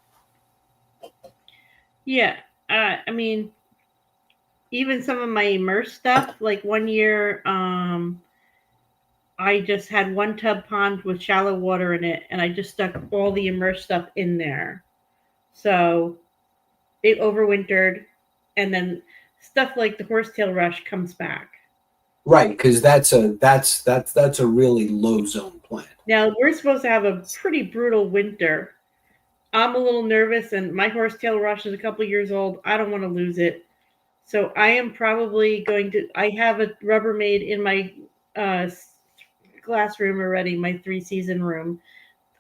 Yeah, I mean, even some of my immersed stuff, like one year, I just had one tub pond with shallow water in it, and I just stuck all the immersed stuff in there. So it overwintered, and then stuff like the horsetail rush comes back. Right, because that's a really low zone plant. Now we're supposed to have a pretty brutal winter. I'm a little nervous, and my horsetail rush is a couple years old. I don't want to lose it. So I am probably going to. I have a Rubbermaid in my glass room already, my 3-season room.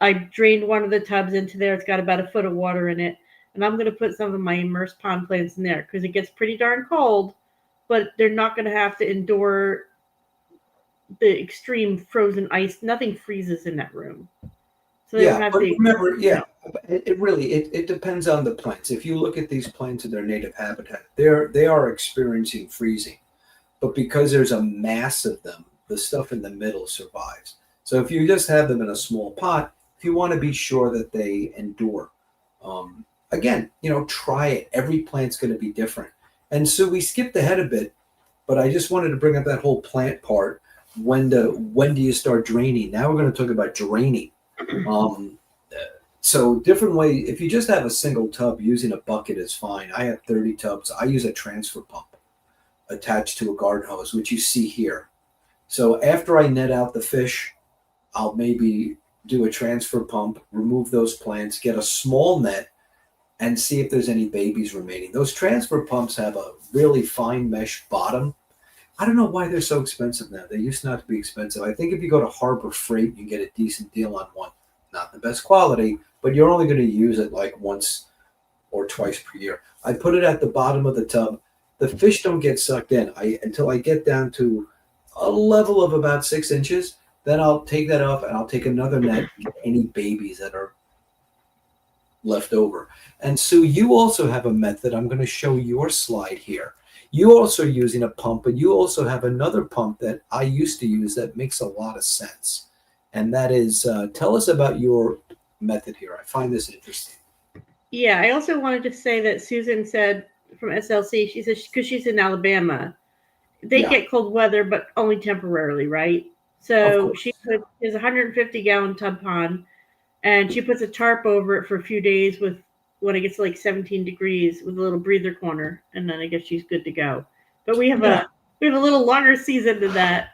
I drained one of the tubs into there. It's got about a foot of water in it, and I'm going to put some of my immersed pond plants in there because it gets pretty darn cold, but they're not going to have to endure the extreme frozen ice. Nothing freezes in that room. So they don't have but to. remember, it depends on the plants. If you look at these plants in their native habitat, they are experiencing freezing, but because there's a mass of them, the stuff in the middle survives. So if you just have them in a small pot, if you want to be sure that they endure, again, try it. Every plant's going to be different. And so we skipped ahead a bit, but I just wanted to bring up that whole plant part. When do you start draining? Now we're going to talk about draining. So different way. If you just have a single tub, using a bucket is fine. I have 30 tubs. I use a transfer pump attached to a garden hose, which you see here. So after I net out the fish, I'll maybe do a transfer pump, remove those plants, get a small net, and see if there's any babies remaining. Those transfer pumps have a really fine mesh bottom. I don't know why they're so expensive now. They used not to be expensive. I think if you go to Harbor Freight, you can get a decent deal on one. Not the best quality, but you're only going to use it like once or twice per year. I put it at the bottom of the tub. The fish don't get sucked in until I get down to a level of about 6 inches. Then I'll take that off and I'll take another net and get any babies that are left over. And Sue, you also have a method. I'm going to show your slide here. You also using a pump, but you also have another pump that I used to use that makes a lot of sense. And that is, tell us about your method here. I find this interesting. Yeah, I also wanted to say that Susan said from SLC, she said because she's in Alabama, they get cold weather, but only temporarily, right? So she put his 150-gallon tub pond, and she puts a tarp over it for a few days when it gets to like 17 degrees with a little breather corner, and then I guess she's good to go. But we have a little longer season than that.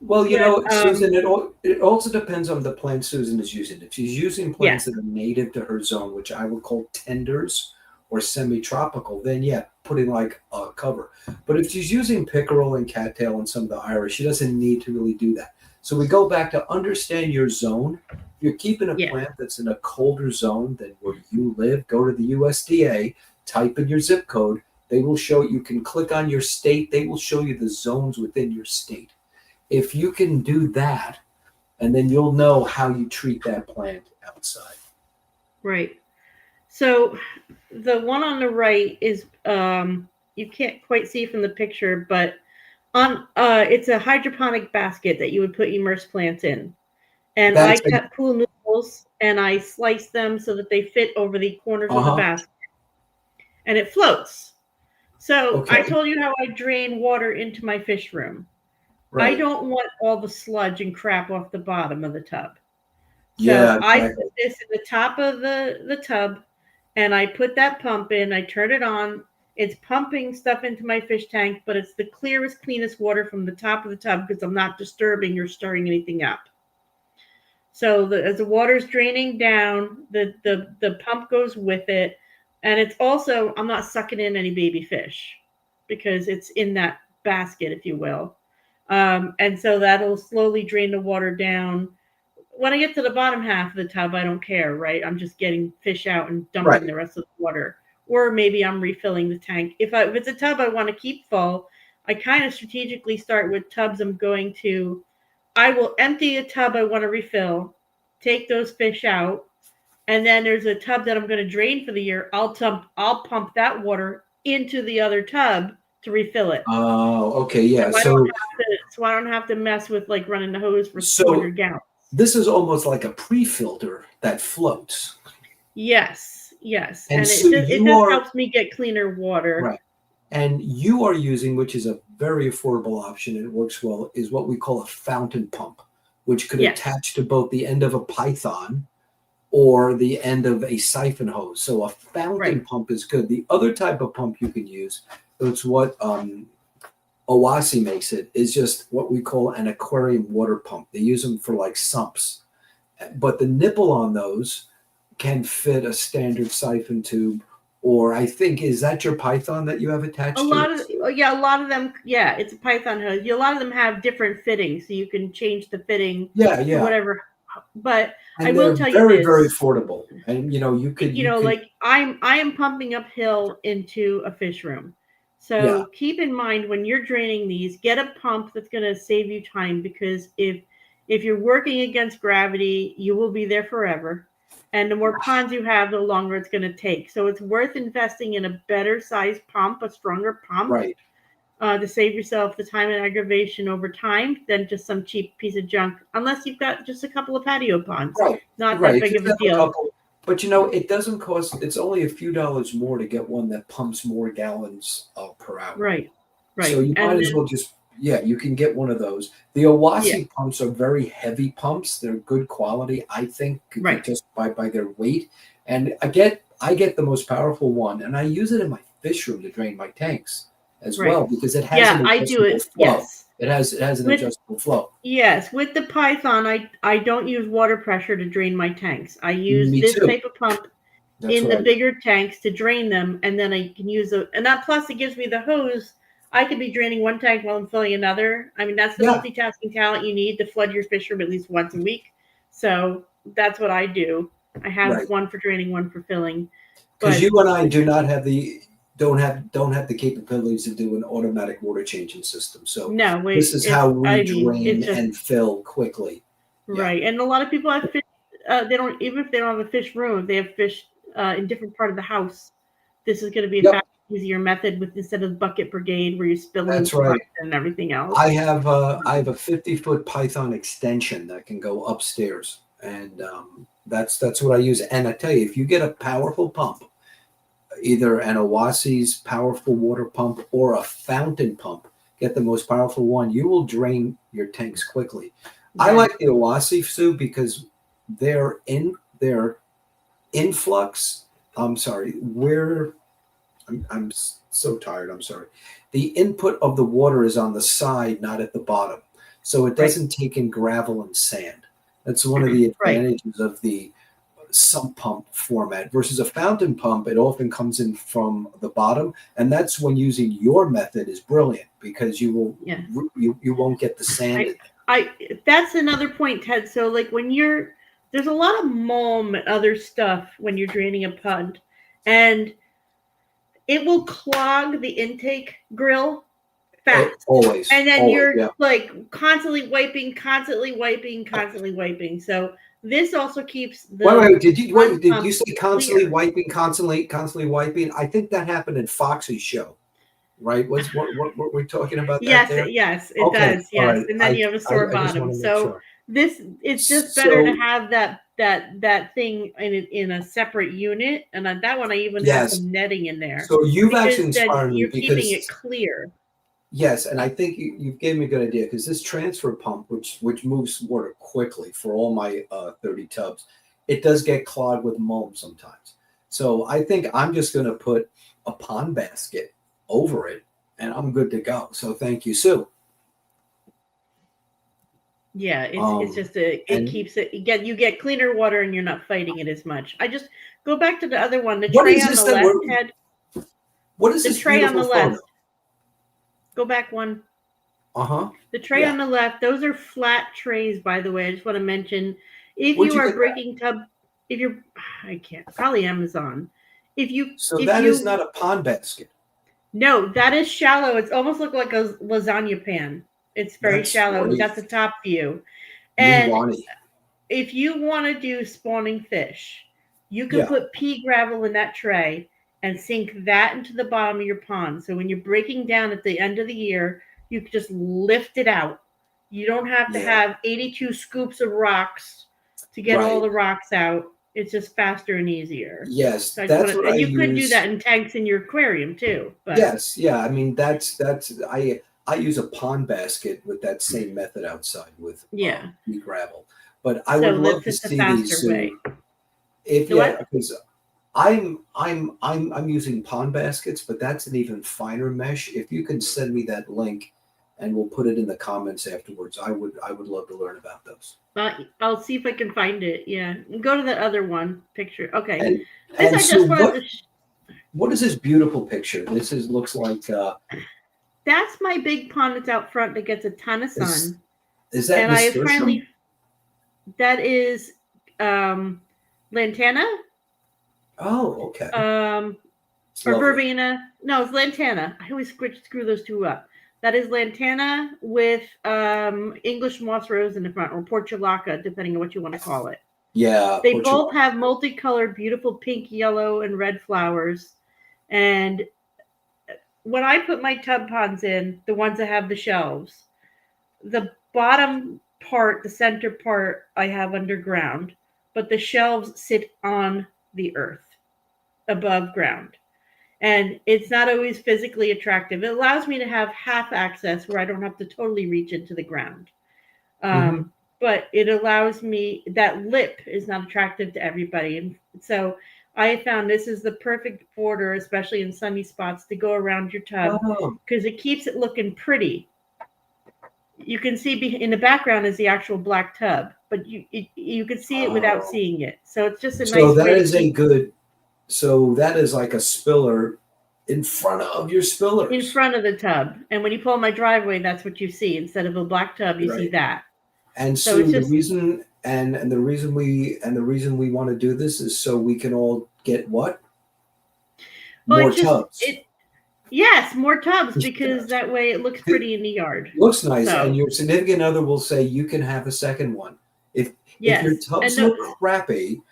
Well, But Susan, it also depends on the plant Susan is using. If she's using plants yes, that are native to her zone, which I would call tenders or semi-tropical, then yeah, putting like a cover. But if she's using pickerel and cattail and some of the iris, she doesn't need to really do that. So we go back to understand your zone. If you're keeping a yeah, plant that's in a colder zone than where you live, go to the USDA, type in your zip code. They will show you can click on your state. They will show you the zones within your state. If you can do that, and then you'll know how you treat that plant outside. right. So the one on the right is you can't quite see from the picture, but on it's a hydroponic basket that you would put immersed plants in. And I That's a cut pool noodles and I slice them so that they fit over the corners of the uh-huh. basket and it floats. So I Okay. told you how I drain water into my fish room. I Right. don't want all the sludge and crap off the bottom of the tub. So Yeah, I put exactly. this in the top of the tub and I put that pump in. I turn it on. It's pumping stuff into my fish tank, but it's the clearest, cleanest water from the top of the tub because I'm not disturbing or stirring anything up. So as the water's draining down, the pump goes with it, and it's also I'm not sucking in any baby fish because it's in that basket, if you will, and so that'll slowly drain the water down. When I get to the bottom half of the tub, I don't care, right? I'm just getting fish out and dumping Right. the rest of the water, or maybe I'm refilling the tank. If it's a tub I want to keep full, I kind of strategically start with tubs I'm going to I will empty a tub I want to refill, take those fish out, and then there's a tub that I'm going to drain for the year. I'll pump that water into the other tub to refill it. Oh, okay, yeah. So I don't have to. So I don't have to mess with like running the hose for So 200 gallons. this is almost like a pre-filter that floats. Yes, yes, And and so it you just are helps me get cleaner water. right. And you are using, which is a very affordable option and it works well, is what we call a fountain pump, which could Yes, attach to both the end of a python or the end of a siphon hose. So a fountain right. pump is good. The other type of pump you can use, it's what Owasi makes it, is just what we call an aquarium water pump. They use them for like sumps. But the nipple on those can fit a standard siphon tube. Or I think, is that your Python that you have A attached to lot it? of yeah, a lot of them yeah, it's a Python hose. A lot of them have different fittings, so you can change the fitting Yeah, to yeah. whatever. But I And will they're tell you very, very this, affordable. And you you know, could, like I am pumping uphill into a fish room. yeah, So keep in mind when you're draining these, get a pump that's going to save you time because if you're working against gravity, you will be there forever. And the more ponds you have, the longer it's going to take. So it's worth investing in a better sized pump, a stronger pump, right, to save yourself the time and aggravation over time than just some cheap piece of junk, unless you've got just a couple of patio ponds. right, Not right. that If big you of a have a deal. couple, but it doesn't cost, it's only a few dollars more to get one that pumps more gallons per hour. Right, So right. you might And as then, well just, yeah, you can get one of those. The yeah, Owasi pumps are very heavy pumps. They're good quality, I think, right, just by their weight. And I get the most powerful one, and I use it in my fish room to drain my tanks as right. well because it has Yeah, an I do adjustable it. flow. Yes. It has an With adjustable flow. yes, with the Python, I don't use water pressure to drain my tanks. I use Me this too. type of pump That's in what the I do. bigger tanks to drain them, and then I can use a and that plus it gives me the hose. I could be draining one tank while I'm filling another. I mean, that's the Yeah, multitasking talent you need to flood your fish room at least once a week. So that's what I do. I have right. one for draining, one for filling. Because But you and I do not have the don't have the capabilities to do an automatic water changing system. So no, this wait, is how it's we I mean, drain it's just and fill quickly. Yeah. right. And a lot of people have fish. They don't even if they don't have a fish room. If they have fish in different part of the house. This is going to be a Yep. fast, easier method with instead of the bucket brigade where you're spilling That's product right. and everything else. I have a 50-foot Python extension that can go upstairs, and that's what I use. And I tell you, if you get a powerful pump, either an Owasi's powerful water pump or a fountain pump, get the most powerful one, you will drain your tanks quickly. I Right. like the Owasi Sue because their influx. I'm sorry, where I'm so tired. I'm sorry. The input of the water is on the side, not at the bottom. so it doesn't take in gravel and sand. That's one of the advantages of the sump pump format versus a fountain pump. It often comes in from the bottom, and that's when using your method is brilliant because you will you won't get the sand in there. That's another point, Ted. So like when there's a lot of mulm and other stuff when you're draining a pond, and it will clog the intake grill fast. Always. And then you're like constantly wiping. So this also keeps the. Wait, did you say constantly wiping? I think that happened in Foxy's show, right? What we're talking about? Yes, that there? Yes, it does. Yes, right. And then you have a sore bottom. So it's just better to have that thing in a separate unit, and on that one I even have some netting in there. So you've actually inspired me because you're keeping it clear. Yes, and I think you gave me a good idea because this transfer pump, which moves water quickly for all my 30 tubs, it does get clogged with mulm sometimes. So I think I'm just going to put a pond basket over it, and I'm good to go. So thank you, Sue. Yeah, it's just it keeps it. You get cleaner water, and you're not fighting it as much. I just go back to the other one, the tray on the left, Ted. What is this tray on the left? Go back one. The tray on the left, those are flat trays, by the way. I just want to mention, if you are breaking tub, I can't, probably Amazon. That is not a pond basket. No, that is shallow. It's almost look like a lasagna pan. It's very shallow. That's the top view. And if you want to do spawning fish, you can put pea gravel in that tray and sink that into the bottom of your pond. So when you're breaking down at the end of the year, you can just lift it out. You don't have to have 82 scoops of rocks to get all the rocks out. It's just faster and easier. Yes, so and you could do that in tanks in your aquarium too. But. Yes, I mean that's I use a pond basket with that same method outside with pea gravel. But I would love to see these soon. Because I'm using pond baskets, but that's an even finer mesh. If you can send me that link, and we'll put it in the comments afterwards, I would love to learn about those. I'll see if I can find it. Yeah, go to that other one picture. Okay. What is this beautiful picture? This looks like. That's my big pond that's out front that gets a ton of sun. Is that? And that is lantana. Oh, okay. Or verbena. No, it's lantana. I always screw those two up. That is lantana with English moss rose in the front, or portulaca, depending on what you want to call it. Yeah. They both have multicolored, beautiful pink, yellow, and red flowers. And when I put my tub ponds in, the ones that have the shelves, the bottom part, the center part, I have underground, but the shelves sit on the earth above ground. And it's not always physically attractive. It allows me to have half access where I don't have to totally reach into the ground. But it allows me, that lip is not attractive to everybody. And so I found this is the perfect border, especially in sunny spots, to go around your tub because it keeps it looking pretty. You can see in the background is the actual black tub, but you can see it without seeing it. So it's just a nice way. So that is like a spiller in front of your spillers. In front of the tub. And when you pull my driveway, that's what you see. Instead of a black tub, you see that. And so the reason we want to do this is so we can all get what? More tubs. Yes, more tubs, because that way it looks pretty in the yard. Looks nice, and your significant other will say you can have a second one. If your tubs look crappy,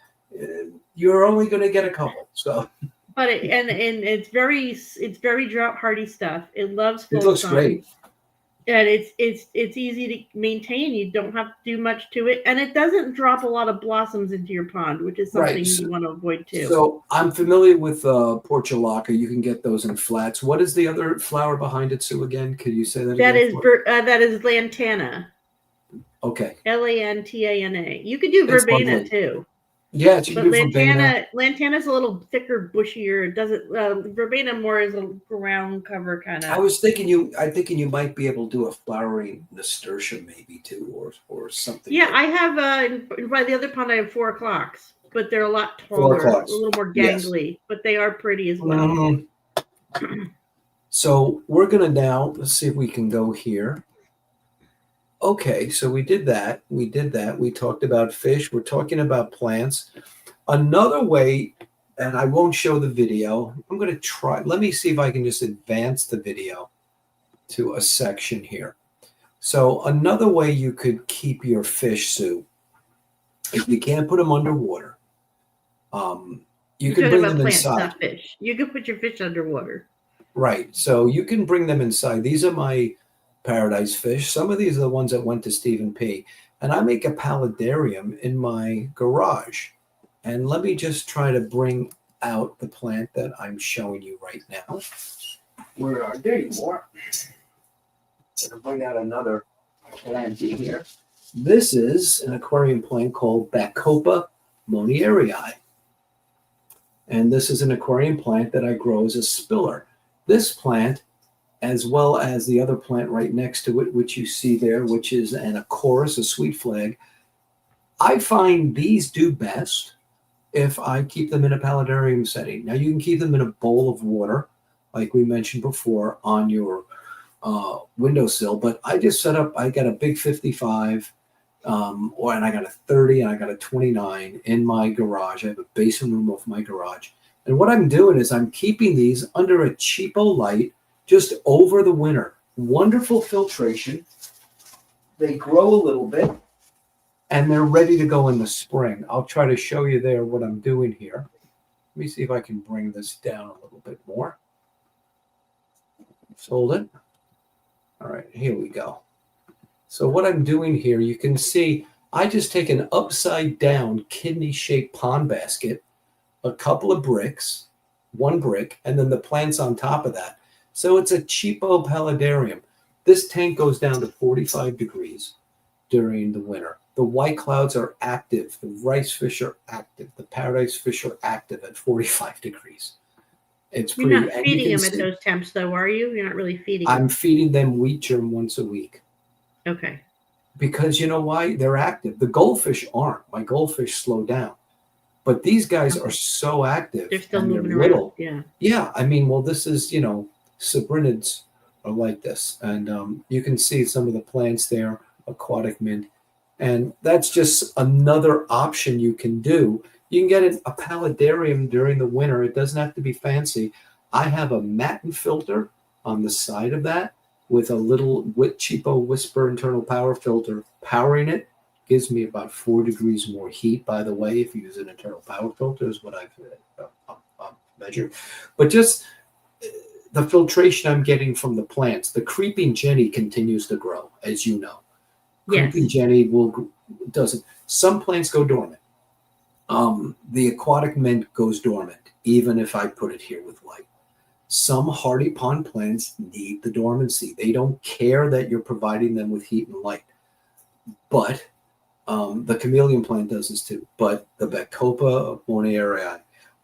you're only going to get a couple. So, but it's very drought hardy stuff. It loves full sun. It looks great, and it's easy to maintain. You don't have to do much to it, and it doesn't drop a lot of blossoms into your pond, which is something you want to avoid too. So I'm familiar with portulaca. You can get those in flats. What is the other flower behind it, Sue? Again, could you say that? That is lantana. Okay. Lantana. You could do verbena too. Yeah, you can But do verbena. lantana's a little thicker, bushier. It doesn't verbena more is a ground cover kind of. I'm thinking you might be able to do a flowering nasturtium maybe too, or something Yeah, like I have by the other pond I have 4 o'clocks, but they're a lot four taller, a o'clocks. little more Yes. gangly, but they are pretty as well. Mhm. So we're gonna now let's see if we can go here. Okay, so we did that. We did that. We talked about fish. We're talking about plants. Another way, and I won't show the video. I'm going to try. Let me see if I can just advance the video to a section here. So another way you could keep your fish, Sue, if you can't put them underwater, um, you You're can talking bring about them plants, inside. not fish. You can put your fish underwater. Right. So you can bring them inside. These are my paradise fish. Some of these are the ones that went to Stephen P. And I make a paludarium in my garage. And let me just try to bring out the plant that I'm showing you right now. Where are there you are? Gonna bring out another plant here. This is an aquarium plant called Bacopa monieri. And this is an aquarium plant that I grow as a spiller. This plant, as well as the other plant right next to it, which you see there, which is an Acorus, a sweet flag, I find these do best if I keep them in a paludarium setting. Now, you can keep them in a bowl of water, like we mentioned before, on your windowsill, but I just set up, I got a big 55, and I got a 30, and I got a 29 in my garage. I have a basin room off my garage. And what I'm doing is I'm keeping these under a cheapo light just over the winter. Wonderful filtration. They grow a little bit and they're ready to go in the spring. I'll try to show you there what I'm doing here. Let me see if I can bring this down a little bit more. Just hold it. All right, here we go. So what I'm doing here, you can see I just take an upside down kidney shaped pond basket, a couple of bricks, one brick, and then the plants on top of that. So it's a cheapo paludarium. This tank goes down to 45 degrees during the winter. The white clouds are active. The rice fish are active. The paradise fish are active at 45 degrees. It's You're pretty, not and you feeding can them at see those temps, though, are you? You're not really feeding I'm them. feeding them wheat germ once a week. Okay. Because you know why? They're active. The goldfish aren't. My goldfish slow down. But these guys are Okay. so They're active still and they're moving around. little. Yeah. Yeah, I mean, well, this is, sabrinids are like this. And you can see some of the plants there, aquatic mint. And that's just another option you can do. You can get a paludarium during the winter. It doesn't have to be fancy. I have a matin filter on the side of that with a little cheapo whisper internal power filter powering it. Gives me about 4 degrees more heat, by the way, if you use an internal power filter, is what I've measured. But just the filtration I'm getting from the plants, the creeping Jenny continues to grow, as you know. Creeping Yes. Jenny doesn't. Some plants go dormant. The aquatic mint goes dormant, even if I put it here with light. Some hardy pond plants need the dormancy. They don't care that you're providing them with heat and light. But the chameleon plant does this too. But the Bacopa monieri,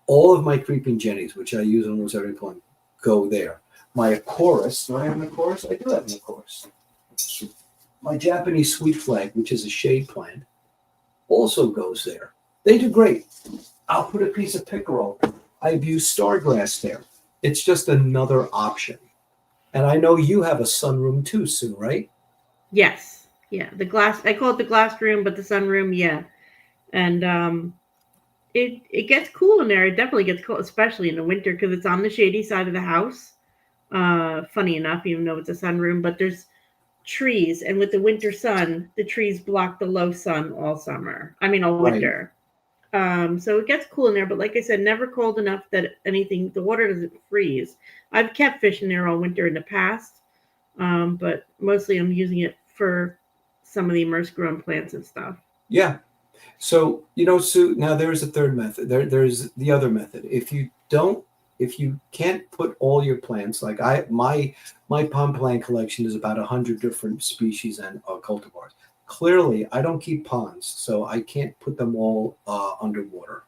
all of my creeping jennies, which I use almost every plant, go there. My Acorus, do I have an Acorus? I do have an Acorus. My Japanese sweet flag, which is a shade plant, also goes there. They do great. I'll put a piece of pickerel. I've used stargrass there. It's just another option. And I know you have a sunroom too, Sue, right? Yes. Yeah. The glass. I call it the glass room, but the sunroom. Yeah. And it gets cool in there. It definitely gets cool, especially in the winter because it's on the shady side of the house. Funny enough, even though it's a sunroom, but there's trees, and with the winter sun, the trees block the low sun all summer. I mean, all Right. winter. So it gets cool in there, but like I said, never cold enough that the water doesn't freeze. I've kept fish in there all winter in the past, but mostly I'm using it for some of the immersed grown plants and stuff. Yeah. So, Sue, now there's a third method. There's the other method. If you can't put all your plants, like my pond plant collection is about 100 different species and cultivars. Clearly, I don't keep ponds, so I can't put them all underwater.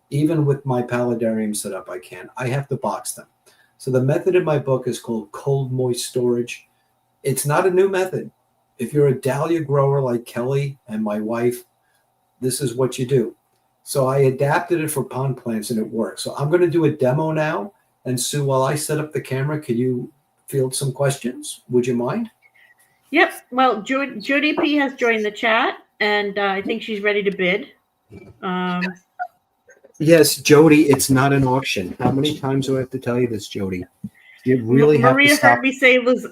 Even with my paludarium set up, I can't. I have to box them. So the method in my book is called cold moist storage. It's not a new method. If you're a dahlia grower like Kelly and my wife, this is what you do. So I adapted it for pond plants and it works. So I'm going to do a demo now. And Sue, while I set up the camera, can you field some questions? Would you mind? Yep. Well, Judy P has joined the chat, and I think she's ready to bid. Um, Yes, Jody, it's not an auction. How many times do I have to tell you this, Jody? You really have to Maria stop.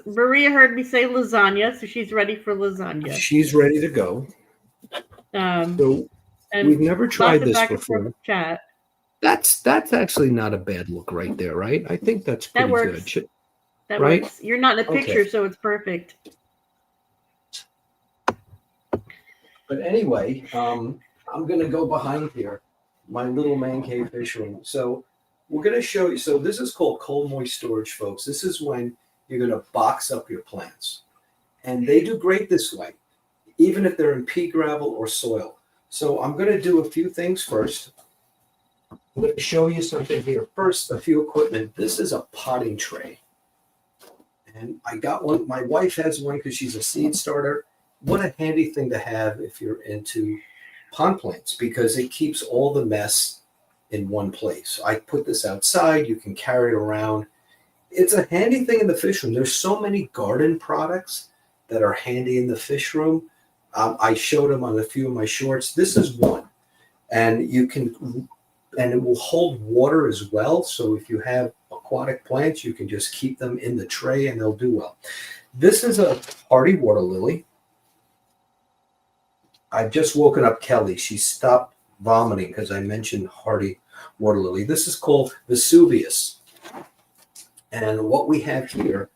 Maria heard me say lasagna, so she's ready for lasagna. She's ready to go. So And we've never tried lots of this back and forth before. chat. That's actually not a bad look right there, right? I think that's That pretty works. good. That right? works. You're not in a picture, Okay. so it's perfect. But anyway, I'm going to go behind here, my little man cave fish room. So we're going to show you. So this is called cold moist storage, folks. This is when you're going to box up your plants. And they do great this way, even if they're in pea gravel or soil. So I'm going to do a few things first. I'm going to show you something here. First, a few equipment. This is a potting tray. And I got one. My wife has one because she's a seed starter. What a handy thing to have if you're into pond plants, because it keeps all the mess in one place. I put this outside. You can carry it around. It's a handy thing in the fish room. There's so many garden products that are handy in the fish room. I showed them on a few of my shorts. This is one. And you can, and it will hold water as well. So if you have aquatic plants, you can just keep them in the tray and they'll do well. This is a hardy water lily. I've just woken up Kelly. She stopped vomiting because I mentioned hardy water lily. This is called Vesuvius. And what we have here,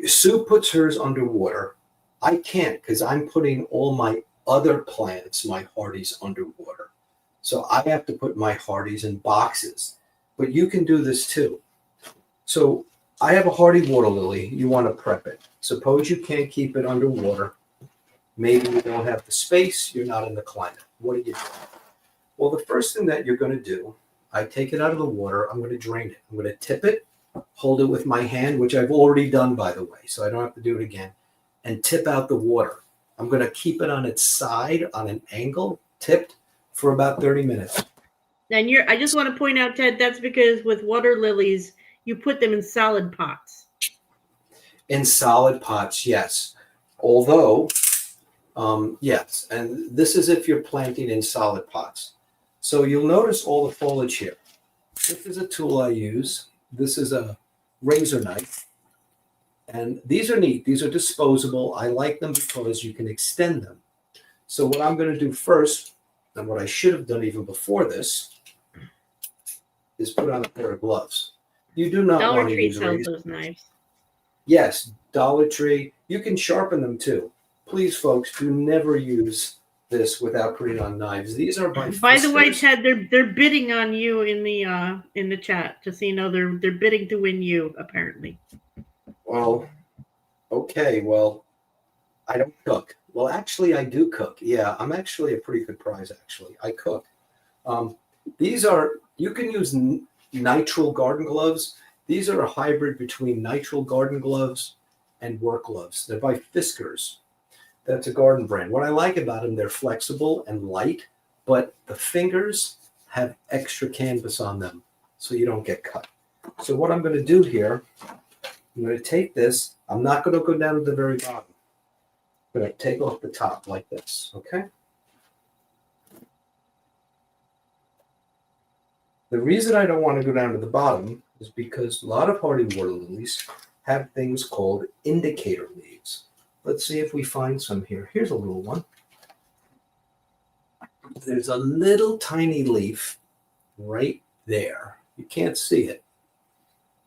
Sue puts hers underwater. I can't because I'm putting all my other plants, my hardies, underwater. So I have to put my hardies in boxes. But you can do this too. So I have a hardy water lily. You want to prep it. Suppose you can't keep it underwater. Maybe you don't have the space. You're not in the climate. What do you do? Well, the first thing that you're going to do, I take it out of the water. I'm going to drain it. I'm going to tip it, hold it with my hand, which I've already done, by the way, so I don't have to do it again, and tip out the water. I'm going to keep it on its side on an angle, tipped, for about 30 minutes. And I just want to point out, Ted, that's because with water lilies, you put them in solid pots. In solid pots, yes. Although, yes, and this is if you're planting in solid pots. So you'll notice all the foliage here. This is a tool I use. This is a razor knife. And these are neat. These are disposable. I like them because you can extend them. So what I'm going to do first, and what I should have done even before this, is put on a pair of gloves. You do not Dollar want to Tree use a sells razor. those knives. Yes, Dollar Tree. You can sharpen them too. Please, folks, do never use this without putting on knives. These are By the way, Fiskars. Ted, they're bidding on you in the chat. Just so you know, they're bidding to win you, apparently. Well, okay. Well, I don't cook. Well, actually, I do cook. Yeah, I'm actually a pretty good prize, actually. I cook. These are, you can use nitrile garden gloves. These are a hybrid between nitrile garden gloves and work gloves. They're by Fiskars. That's a garden brand. What I like about them, they're flexible and light, but the fingers have extra canvas on them so you don't get cut. So what I'm going to do here, I'm going to take this. I'm not going to go down to the very bottom. I'm going to take off the top like this, okay? The reason I don't want to go down to the bottom is because a lot of hardy water lilies have things called indicator leaves. Let's see if we find some here. Here's a little one. There's a little tiny leaf right there. You can't see it.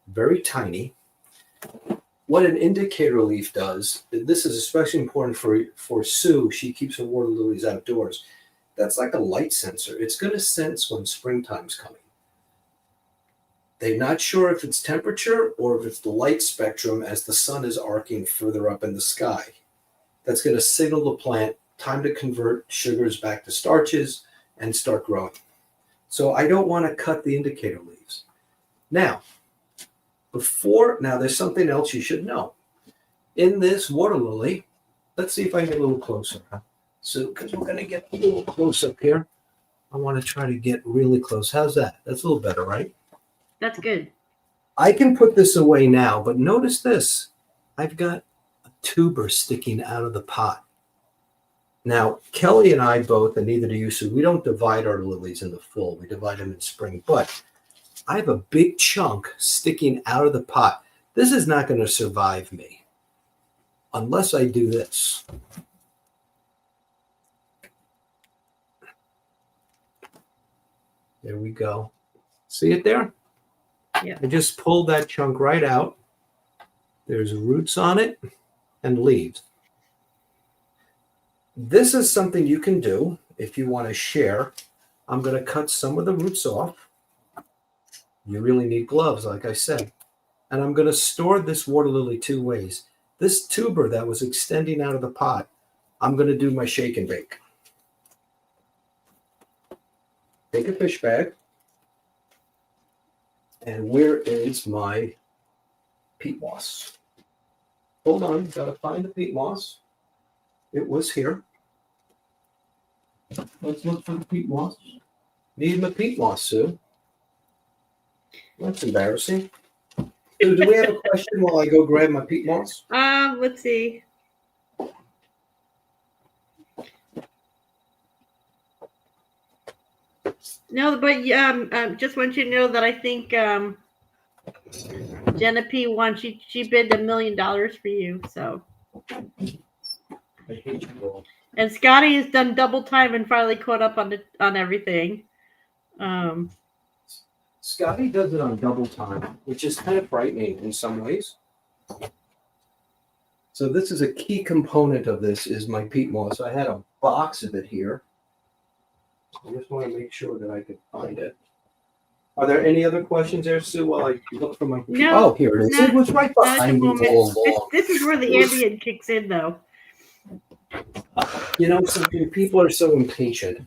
Very tiny. What an indicator leaf does, this is especially important for Sue. She keeps her water lilies outdoors. That's like a light sensor. It's going to sense when springtime's coming. They're not sure if it's temperature or if it's the light spectrum as the sun is arcing further up in the sky. that's going to signal the plant time to convert sugars back to starches and start growing. So I don't want to cut the indicator leaves. Now, there's something else you should know. In this water lily, let's see if I can get a little closer. So, because we're going to get a little close up here. I want to try to get really close. How's that? That's a little better, right? That's good. I can put this away now, but notice this. I've got a tuber sticking out of the pot. Now, Kelly and I both, and neither do you, so we don't divide our lilies in the fall. We divide them in spring. But I have a big chunk sticking out of the pot. This is not going to survive me unless I do this. There we go. See it there? Yeah. I just pulled that chunk right out. There's roots on it and leaves. This is something you can do if you want to share. I'm going to cut some of the roots off. You really need gloves, like I said. And I'm going to store this water lily 2 ways. This tuber that was extending out of the pot, I'm going to do my shake and bake. Take a fish bag. And where is my peat moss? Hold on, gotta find the peat moss. It was here. Let's look for the peat moss. Need my peat moss, Sue. That's embarrassing. Sue, do we have a question while I go grab my peat moss? Let's see. No, but just want you to know that I think Jenna P wants she bid $1 million for you. So. I hate you all. And Scotty has done double time and finally caught up on everything. Scotty does it on double time, which is kind of frightening in some ways. So this is a key component of this is my peat moss. I had a box of it here. I just want to make sure that I can find it. Are there any other questions there, Sue, while I look for my... No. Oh, here it is. It was right behind me all along. This is where the ambient kicks in, though. You know something? People are so impatient.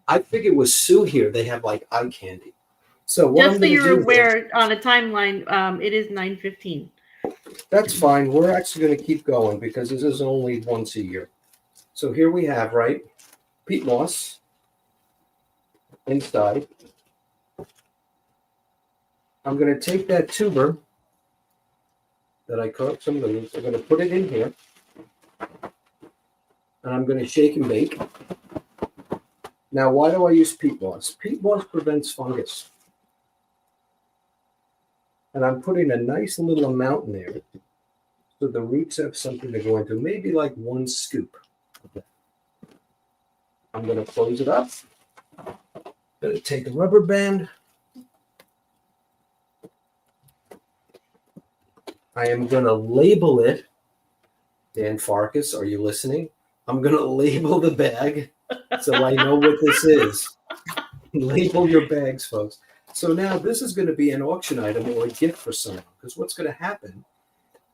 I figured with Sue here, they have like eye candy. So what just so you're aware, on a timeline, it is 9:15. That's fine. We're actually going to keep going because this is only once a year. So here we have, right, peat moss inside. I'm going to take that tuber that I cut some of the roots. I'm going to put it in here. And I'm going to shake and bake. Now, why do I use peat moss? Peat moss prevents fungus. And I'm putting a nice little amount in there so the roots have something to go into, maybe like 1 scoop. I'm going to close it up. Going to take a rubber band. I am going to label it. Dan Farkas, are you listening? I'm going to label the bag so I know what this is. Label your bags, folks. So now this is going to be an auction item or a gift for someone. Because what's going to happen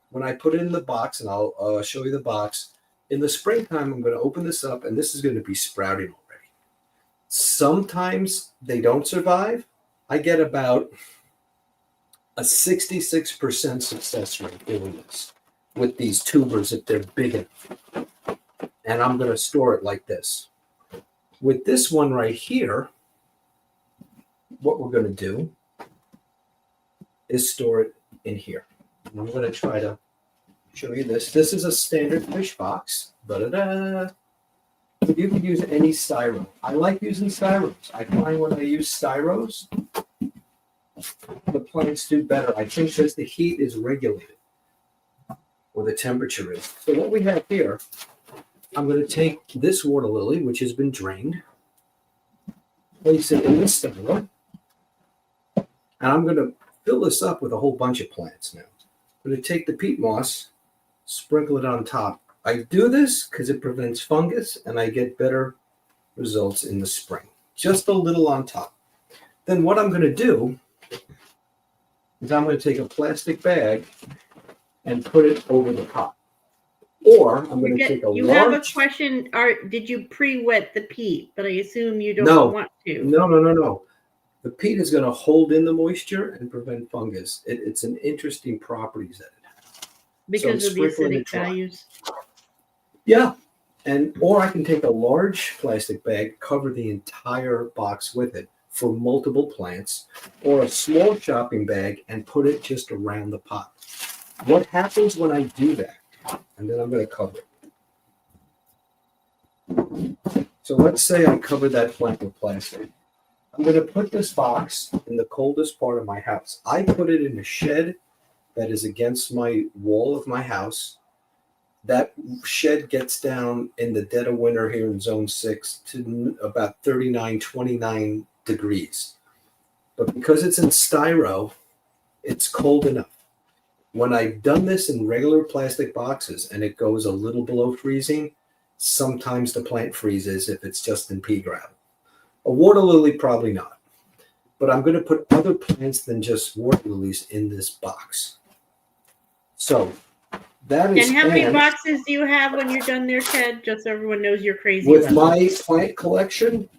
when I put it in the box, and I'll show you the box, in the springtime, I'm going to open this up, and this is going to be sprouting already. Sometimes they don't survive. I get about a 66% success rate doing this with these tubers if they're big enough. And I'm going to store it like this. With this one right here, what we're going to do is store it in here. And I'm going to try to show you this. This is a standard fish box. Da-da-da. You can use any styro. I like using styros. I find when I use styros, the plants do better. I think because the heat is regulated, or the temperature is. So what we have here, I'm going to take this water lily, which has been drained, place it in this styro, and I'm going to fill this up with a whole bunch of plants now. I'm going to take the peat moss, sprinkle it on top. I do this because it prevents fungus, and I get better results in the spring. Just a little on top. Then what I'm going to do is I'm going to take a plastic bag and put it over the pot. Or I'm going to take a You have a large. question. Did you pre-wet the peat? But I assume you don't No, want to no. The peat is going to hold in the moisture and prevent fungus. It's an interesting properties that it has. So I'm because of the sprinkling acidic it dry. values. Yeah. Or I can take a large plastic bag, cover the entire box with it for multiple plants, or a small shopping bag and put it just around the pot. What happens when I do that? And then I'm going to cover it. So let's say I cover that plant with plastic. I'm going to put this box in the coldest part of my house. I put it in a shed that is against my wall of my house. That shed gets down in the dead of winter here in zone 6 to about 39, 29 degrees. But because it's in styro, it's cold enough. When I've done this in regular plastic boxes and it goes a little below freezing, sometimes the plant freezes if it's just in pea gravel. A water lily, probably not. But I'm going to put other plants than just water lilies in this box. So that is. And how many boxes do you have when you're done there, Ted? Just so everyone knows you're crazy. With my plant collection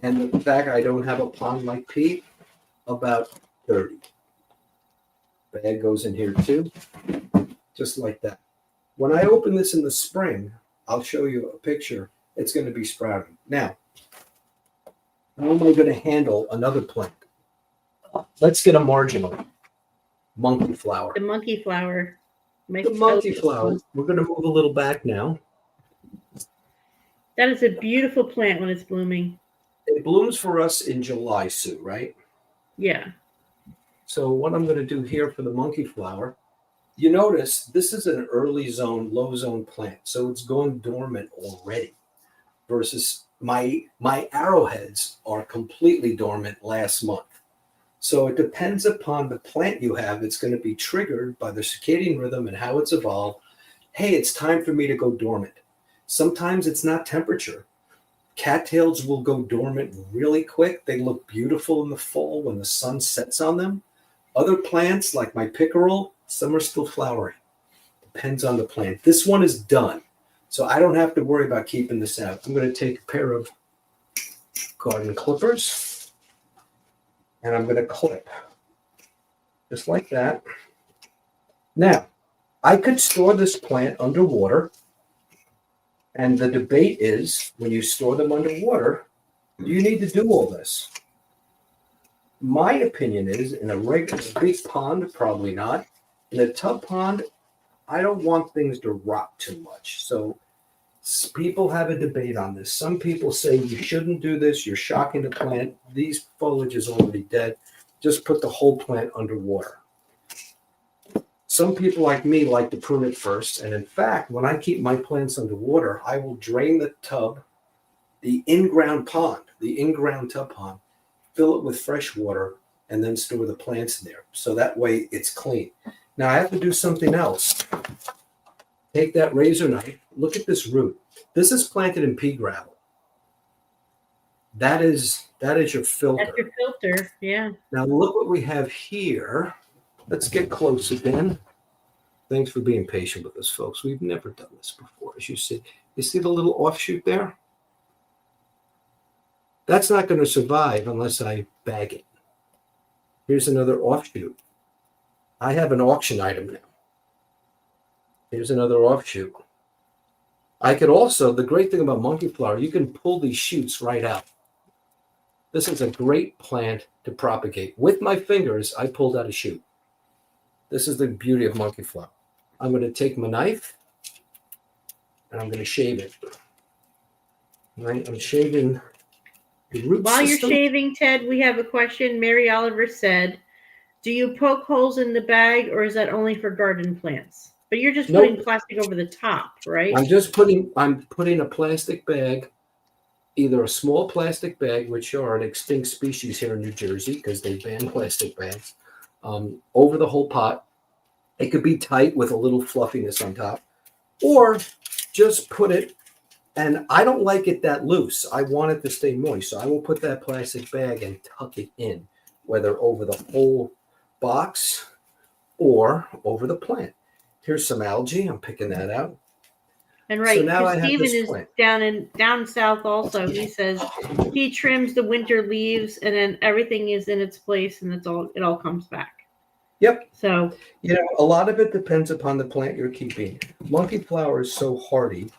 and the fact I don't have a pond like Pete, about 30. Bag goes in here too, just like that. When I open this in the spring, I'll show you a picture. It's going to be sprouting. Now, how am I going to handle another plant? Let's get a marginal monkey flower. The monkey flower. The monkey flower. We're going to move a little back now. That is a beautiful plant when it's blooming. It blooms for us in July, Sue, right? Yeah. So what I'm going to do here for the monkey flower, you notice this is an early zone, low zone plant. So it's going dormant already versus my arrowheads are completely dormant last month. So it depends upon the plant you have. It's going to be triggered by the circadian rhythm and how it's evolved. Hey, it's time for me to go dormant. Sometimes it's not temperature. Cattails will go dormant really quick. They look beautiful in the fall when the sun sets on them. Other plants, like my pickerel, some are still flowering. Depends on the plant. This one is done, so I don't have to worry about keeping this out. I'm going to take a pair of garden clippers, and I'm going to clip, just like that. Now, I could store this plant underwater, and the debate is, when you store them underwater, do you need to do all this? My opinion is, in a regular big pond, probably not. In a tub pond, I don't want things to rot too much. So people have a debate on this. Some people say you shouldn't do this. You're shocking the plant. These foliage is already dead. Just put the whole plant underwater. Some people like me like to prune it first. And in fact, when I keep my plants underwater, I will drain the tub, the in-ground pond, the in-ground tub pond, fill it with fresh water, and then store the plants in there. So that way it's clean. Now I have to do something else. Take that razor knife, look at this root. This is planted in pea gravel. That is your filter. That's your filter, yeah. Now look what we have here. Let's get close again. Thanks for being patient with us, folks. We've never done this before, as you see. You see the little offshoot there? That's not going to survive unless I bag it. Here's another offshoot. I have an auction item now. Here's another offshoot. I could also, the great thing about monkey flower, you can pull these shoots right out. This is a great plant to propagate. With my fingers, I pulled out a shoot. This is the beauty of monkey flower. I'm going to take my knife and I'm going to shave it. Right? I'm shaving the root While system. you're shaving, Ted, we have a question. Mary Oliver said, do you poke holes in the bag or is that only for garden plants? But you're just putting plastic over the top, right? I'm putting a plastic bag, either a small plastic bag, which are an extinct species here in New Jersey because they ban plastic bags, over the whole pot. It could be tight with a little fluffiness on top, or just put it, and I don't like it that loose. I want it to stay moist, so I will put that plastic bag and tuck it in, whether over the whole box or over the plant. Here's some algae. I'm picking that out. And So right, now I because have Steven this is plant. down south also. He says he trims the winter leaves and then everything is in its place and it all comes back. Yep. So A lot of it depends upon the plant you're keeping. Monkey flower is so hardy,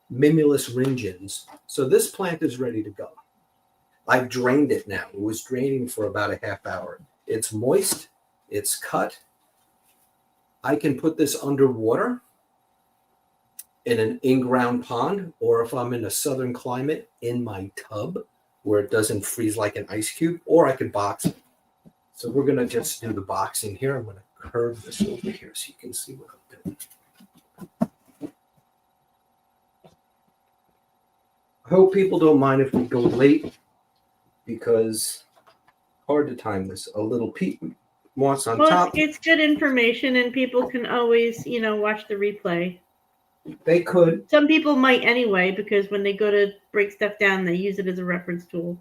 Mimulus ringens. So this plant is ready to go. I've drained it now. It was draining for about a half hour. It's moist. It's cut. I can put this underwater in an in-ground pond, or if I'm in a southern climate, in my tub where it doesn't freeze like an ice cube, or I could box it. So we're going to just do the boxing here. I'm going to curve this over here so you can see what I'm doing. I hope people don't mind if we go late because hard to time this. A little peat moss on top. it's good information and people can always, watch the replay. They could. Some people might anyway, because when they go to break stuff down, they use it as a reference tool.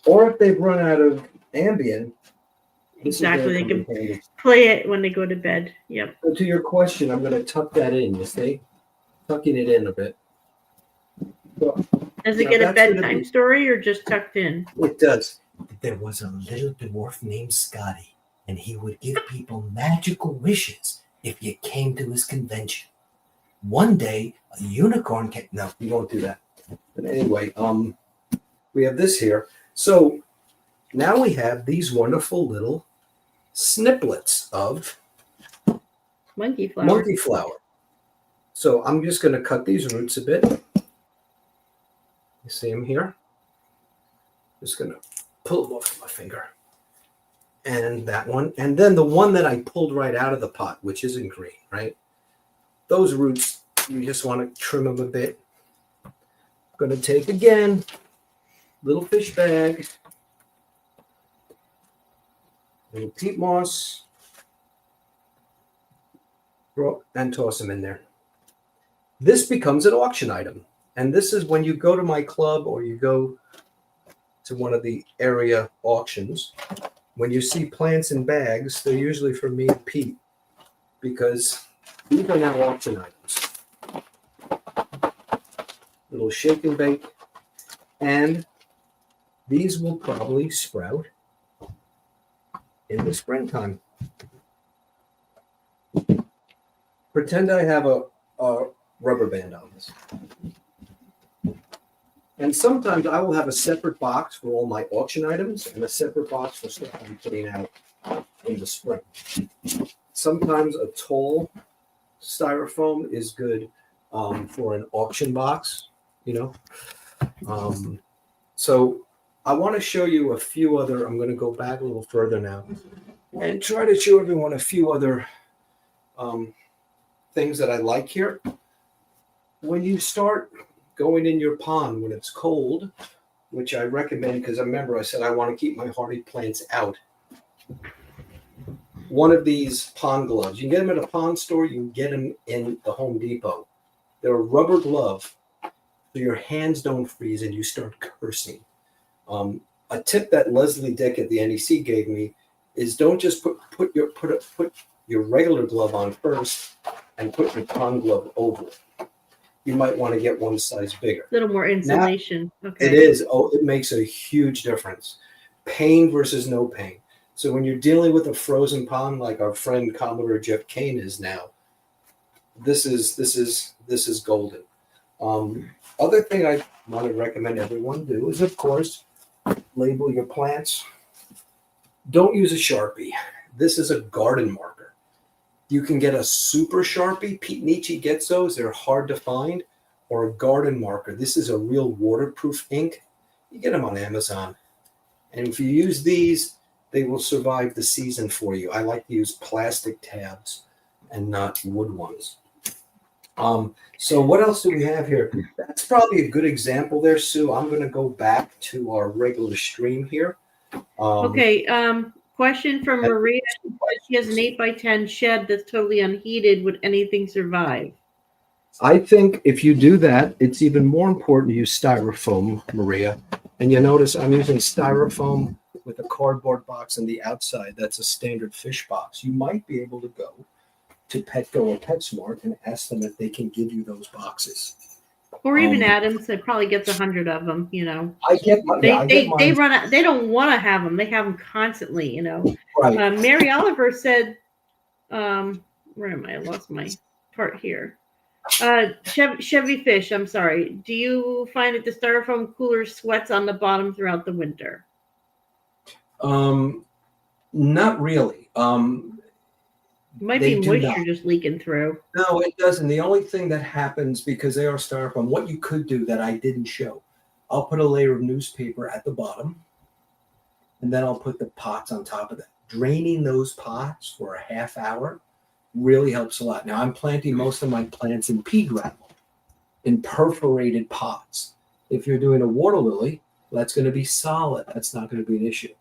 Or if they've run out of Ambien. Exactly. They can play it when they go to bed. Yep. So to your question, I'm going to tuck that in, you see? Tucking it in a bit. So, does it get a bedtime story or just tucked in? It does. There was a little dwarf named Scotty, and he would give people magical wishes if you came to his convention. One day, a unicorn came. No, we won't do that. But anyway, we have this here. So now we have these wonderful little snippets of monkey flower. So I'm just going to cut these roots a bit. You see them here? Just going to pull them off my finger. And that one. And then the one that I pulled right out of the pot, which isn't green, right? Those roots, you just want to trim them a bit. I'm going to take, again, little fish bag, little peat moss, and toss them in there. This becomes an auction item. And this is when you go to my club or you go to one of the area auctions, when you see plants in bags, they're usually for me and Pete, because these are now auction items. Little shake and bake. And these will probably sprout in the springtime. Pretend I have a rubber band on this. And sometimes I will have a separate box for all my auction items and a separate box for stuff I'm putting out in the spring. Sometimes a tall styrofoam is good for an auction box, So I want to show you a few other, I'm going to go back a little further now and try to show everyone a few other things that I like here. When you start going in your pond when it's cold, which I recommend because remember I said I want to keep my hardy plants out. One of these pond gloves, you can get them at a pond store, you can get them in the Home Depot. They're a rubber glove so your hands don't freeze and you start cursing. A tip that Leslie Dick at the NEC gave me is don't just put your regular glove on first and put your pond glove over it. You might want to get one size bigger. A little more insulation. Now, okay. It is. Oh, it makes a huge difference. Pain versus no pain. So when you're dealing with a frozen pond, like our friend Commodore Jeff Kane is now, this is golden. Other thing I want to recommend everyone do is, of course, label your plants. Don't use a Sharpie. This is a garden marker. You can get a super Sharpie. Pete Nietzsche gets those. They're hard to find. Or a garden marker. This is a real waterproof ink. You get them on Amazon. And if you use these, they will survive the season for you. I like to use plastic tabs and not wood ones. So what else do we have here? That's probably a good example there, Sue. I'm going to go back to our regular stream here. Question from Maria. She has an 8x10 shed that's totally unheated. Would anything survive? I think if you do that, it's even more important to use styrofoam, Maria. And you notice I'm using styrofoam with a cardboard box on the outside. That's a standard fish box. You might be able to go to Petco or PetSmart and ask them if they can give you those boxes. Or even Adams, that probably gets 100 of them. I get They mine. run out. They don't want to have them. They have them constantly. Right. Mary Oliver said, where am I? I lost my part here. Chevy Fish, I'm sorry. Do you find that the styrofoam cooler sweats on the bottom throughout the winter? Not really. Might They be do not. moisture just leaking through. No, it doesn't. The only thing that happens, because they are styrofoam, what you could do that I didn't show, I'll put a layer of newspaper at the bottom, and then I'll put the pots on top of that. Draining those pots for a half hour really helps a lot. Now, I'm planting most of my plants in pea gravel, in perforated pots. If you're doing a water lily, that's going to be solid. That's not going to be an issue.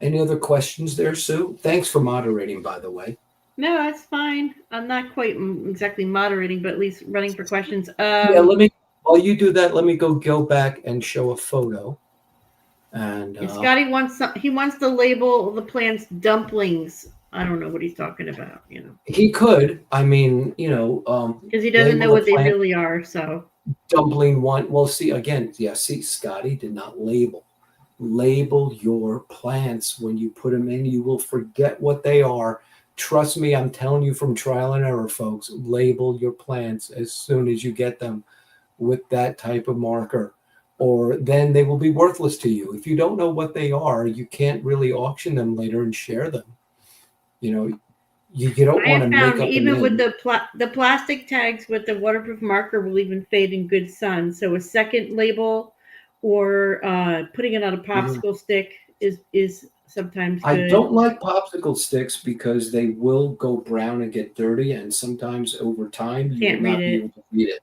Any other questions there, Sue? Thanks for moderating, by the way. No, that's fine. I'm not quite exactly moderating, but at least running for questions. Yeah, while you do that, let me go back and show a photo. And Scotty wants to label the plants dumplings. I don't know what he's talking about. He could. I mean, because he doesn't know what they really are. So dumpling one. Well, see again. Yeah, see, Scotty did not label. Label your plants when you put them in. You will forget what they are. Trust me, I'm telling you from trial and error, folks. Label your plants as soon as you get them with that type of marker, or then they will be worthless to you. If you don't know what they are, you can't really auction them later and share them. You don't want to make up even with the plastic tags with the waterproof marker will even fade in good sun. So a second label or putting it on a popsicle stick is sometimes good. I don't like popsicle sticks because they will go brown and get dirty, and sometimes over time you will not be able to read it.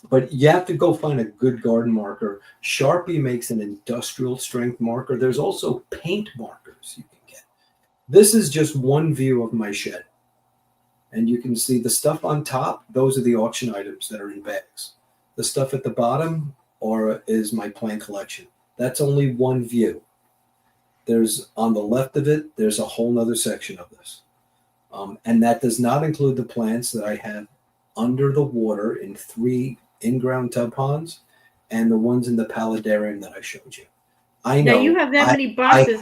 But you have to go find a good garden marker. Sharpie makes an industrial strength marker. There's also paint markers you can get. This is just one view of my shed. And you can see the stuff on top, those are the auction items that are in bags. The stuff at the bottom is my plant collection. That's only one view. There's on the left of it, there's a whole nother section of this. And that does not include the plants that I have under the water in 3 in-ground tub ponds and the ones in the paludarium that I showed you. I know. Now you have that many boxes.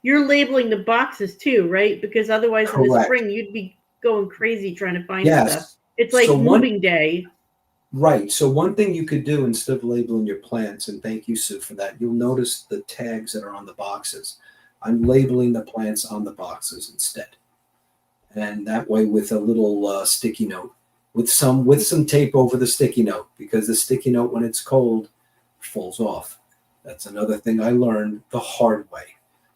You're labeling the boxes too, right? Because otherwise in the spring you'd be going crazy trying to find stuff. It's like moving day. Right. So one thing you could do instead of labeling your plants, and thank you, Sue, for that, you'll notice the tags that are on the boxes. I'm labeling the plants on the boxes instead. And that way with a little sticky note, with some tape over the sticky note, because the sticky note, when it's cold, falls off. That's another thing I learned the hard way.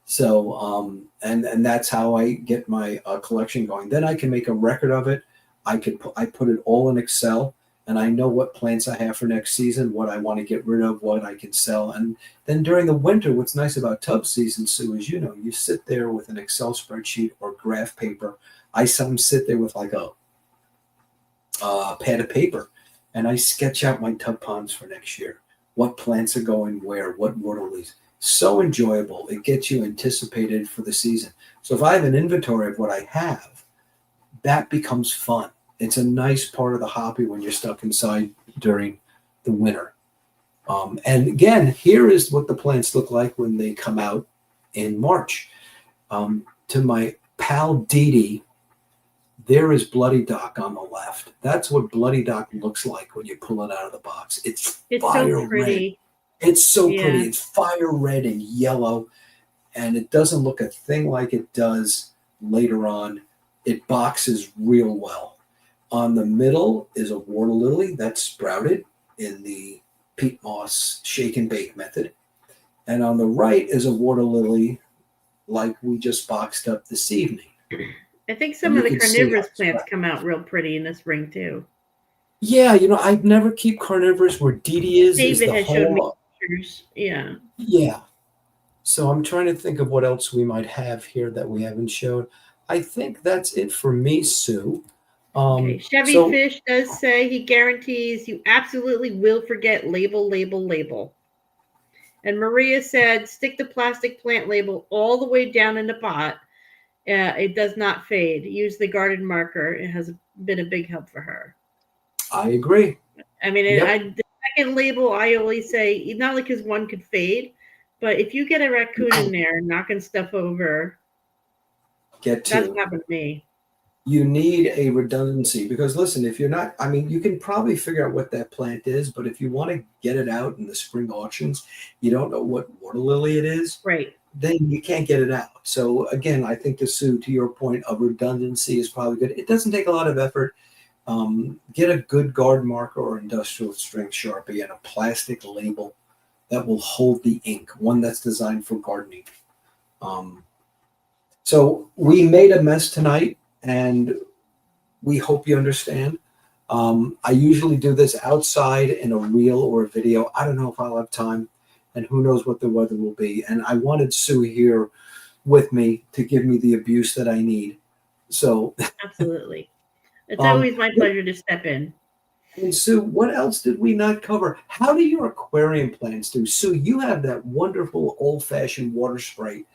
So, and that's how I get my collection going. Then I can make a record of it. I put it all in Excel, and I know what plants I have for next season, what I want to get rid of, what I can sell. And then during the winter, what's nice about tub season, Sue, is you sit there with an Excel spreadsheet or graph paper. I sometimes sit there with like a pad of paper, and I sketch out my tub ponds for next year. What plants are going where, what water lilies. So enjoyable. It gets you anticipated for the season. So if I have an inventory of what I have, that becomes fun. It's a nice part of the hobby when you're stuck inside during the winter. And again, here is what the plants look like when they come out in March. To my pal Dee Dee, there is Bloody Dock on the left. That's what Bloody Dock looks like when you pull it out of the box. It's fire so pretty. red. It's so pretty. It's fire red and yellow, and it doesn't look a thing like it does later on. It boxes real well. On the middle is a water lily that's sprouted in the peat moss shake and bake method. And on the right is a water lily like we just boxed up this evening. I think some of the carnivorous plants come out real pretty in the spring too. Yeah, I never keep carnivorous where Dee Dee is. David has showed me pictures. Yeah. Yeah. So I'm trying to think of what else we might have here that we haven't showed. I think that's it for me, Sue. Okay. Chevy Fish does say he guarantees you absolutely will forget label. And Maria said, stick the plastic plant label all the way down in the pot. It does not fade. Use the garden marker. It has been a big help for her. I agree. I mean, Yep. the second label, I always say, not only because one could fade, but if you get a raccoon in there knocking stuff over, Get that's to. happened to me. You need a redundancy because listen, if you're not, I mean, you can probably figure out what that plant is, but if you want to get it out in the spring auctions, you don't know what water lily it is, Right. then you can't get it out. So again, I think Sue, to your point of redundancy is probably good. It doesn't take a lot of effort. Get a good garden marker or industrial strength Sharpie and a plastic label that will hold the ink, one that's designed for gardening. Um, so we made a mess tonight, and we hope you understand. I usually do this outside in a reel or a video. I don't know if I'll have time, and who knows what the weather will be. And I wanted Sue here with me to give me the abuse that I need. So, Absolutely. It's um, always my pleasure to step in. and Sue, what else did we not cover? How do your aquarium plants do? Sue, you have that wonderful old-fashioned water sprite,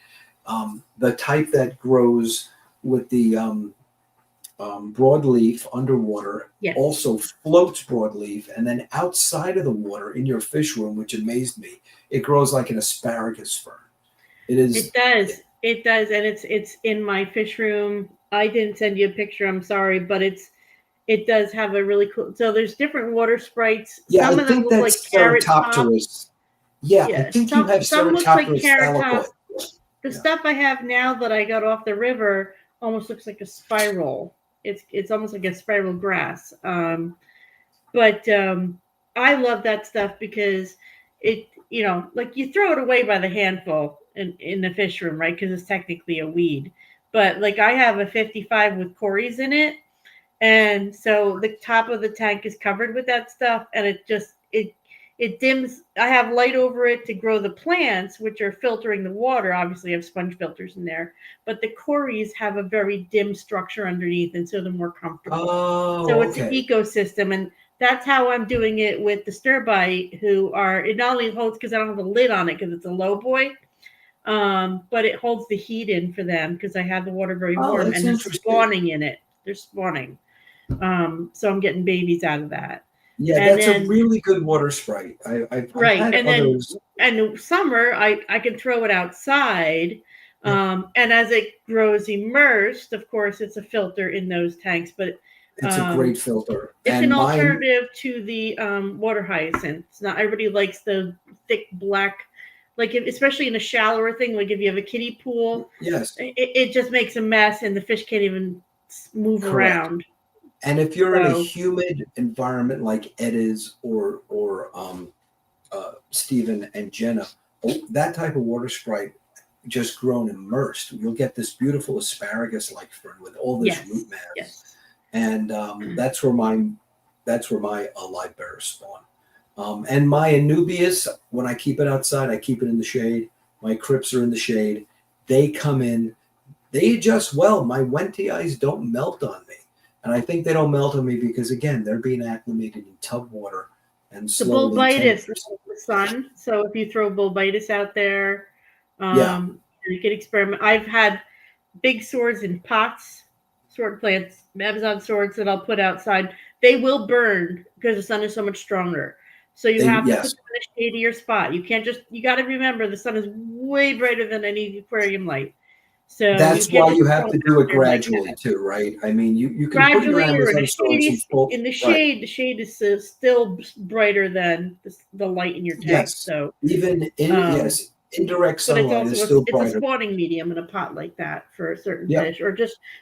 the type that grows with the broadleaf underwater, Yes. also floats broadleaf, and then outside of the water in your fish room, which amazed me, it grows like an asparagus fern. It is. It does. It does, and it's in my fish room. I didn't send you a picture. I'm sorry, but it does have a really cool. So there's different water sprites. Yeah, I Some of them think look like that's carrot top. Ceratopterus. Yeah, I Yeah, think you have some looks like Ceratopterus carrot thallicoid. top. The Yeah. stuff I have now that I got off the river almost looks like a spiral. It's almost like a spiral grass. But I love that stuff because it, like you throw it away by the handful in the fish room, right? Because it's technically a weed. But like I have a 55 with cories in it, and so the top of the tank is covered with that stuff, and it dims. I have light over it to grow the plants, which are filtering the water. Obviously, I have sponge filters in there, but the cories have a very dim structure underneath, and so they're more comfortable. So Oh, it's an okay. ecosystem, and that's how I'm doing it with the stir bite. Who are it not only holds because I don't have a lid on it because it's a low boy, but it holds the heat in for them because I have the water very Oh, warm, that's and they're interesting. spawning in it. They're spawning. So I'm getting babies out of that. Yeah, And that's a then really good water sprite. I've right, had and then others. and summer I can throw it outside. Yeah, And as it grows immersed, of course, it's a filter in those tanks, but it's a great filter. it's an And mine, alternative to the water hyacinths. Not everybody likes the thick black, like especially in a shallower thing. Like if you have a kiddie pool, yes, it just makes a mess, and the fish can't even move correct. around. And if you're in a So humid environment like Ed is, or Stephen and Jenna, that type of water sprite just grown immersed, you'll get this beautiful asparagus-like fern with all this root yes, mass, yes. and that's where my live bearers spawn. And my Anubias, when I keep it outside, I keep it in the shade. My Crips are in the shade. They come in, they adjust well. My Wenty eyes don't melt on me. And I think they don't melt on me because, again, they're being acclimated in tub water and The slowly bulbitis temperatures. loves the sun. So if you throw bulbitis out there, Yeah, you can experiment. I've had big swords in pots, sword plants, Amazon swords that I'll put outside. They will burn because the sun is so much stronger. So you have to put yes. them in a shadier spot. You can't just, you got to remember the sun is way brighter than any aquarium light. So you That's can't why just you have throw them to out do it there like gradually, that. too, right? I mean, you can put your Gradually or in a Amazon swords shady, in full, in the right? shade is still brighter than the light in your tank. Yes. So, Even in, um, yes, indirect but it's sunlight also is still it's a brighter. spawning medium in a pot like that for certain Yep. fish, or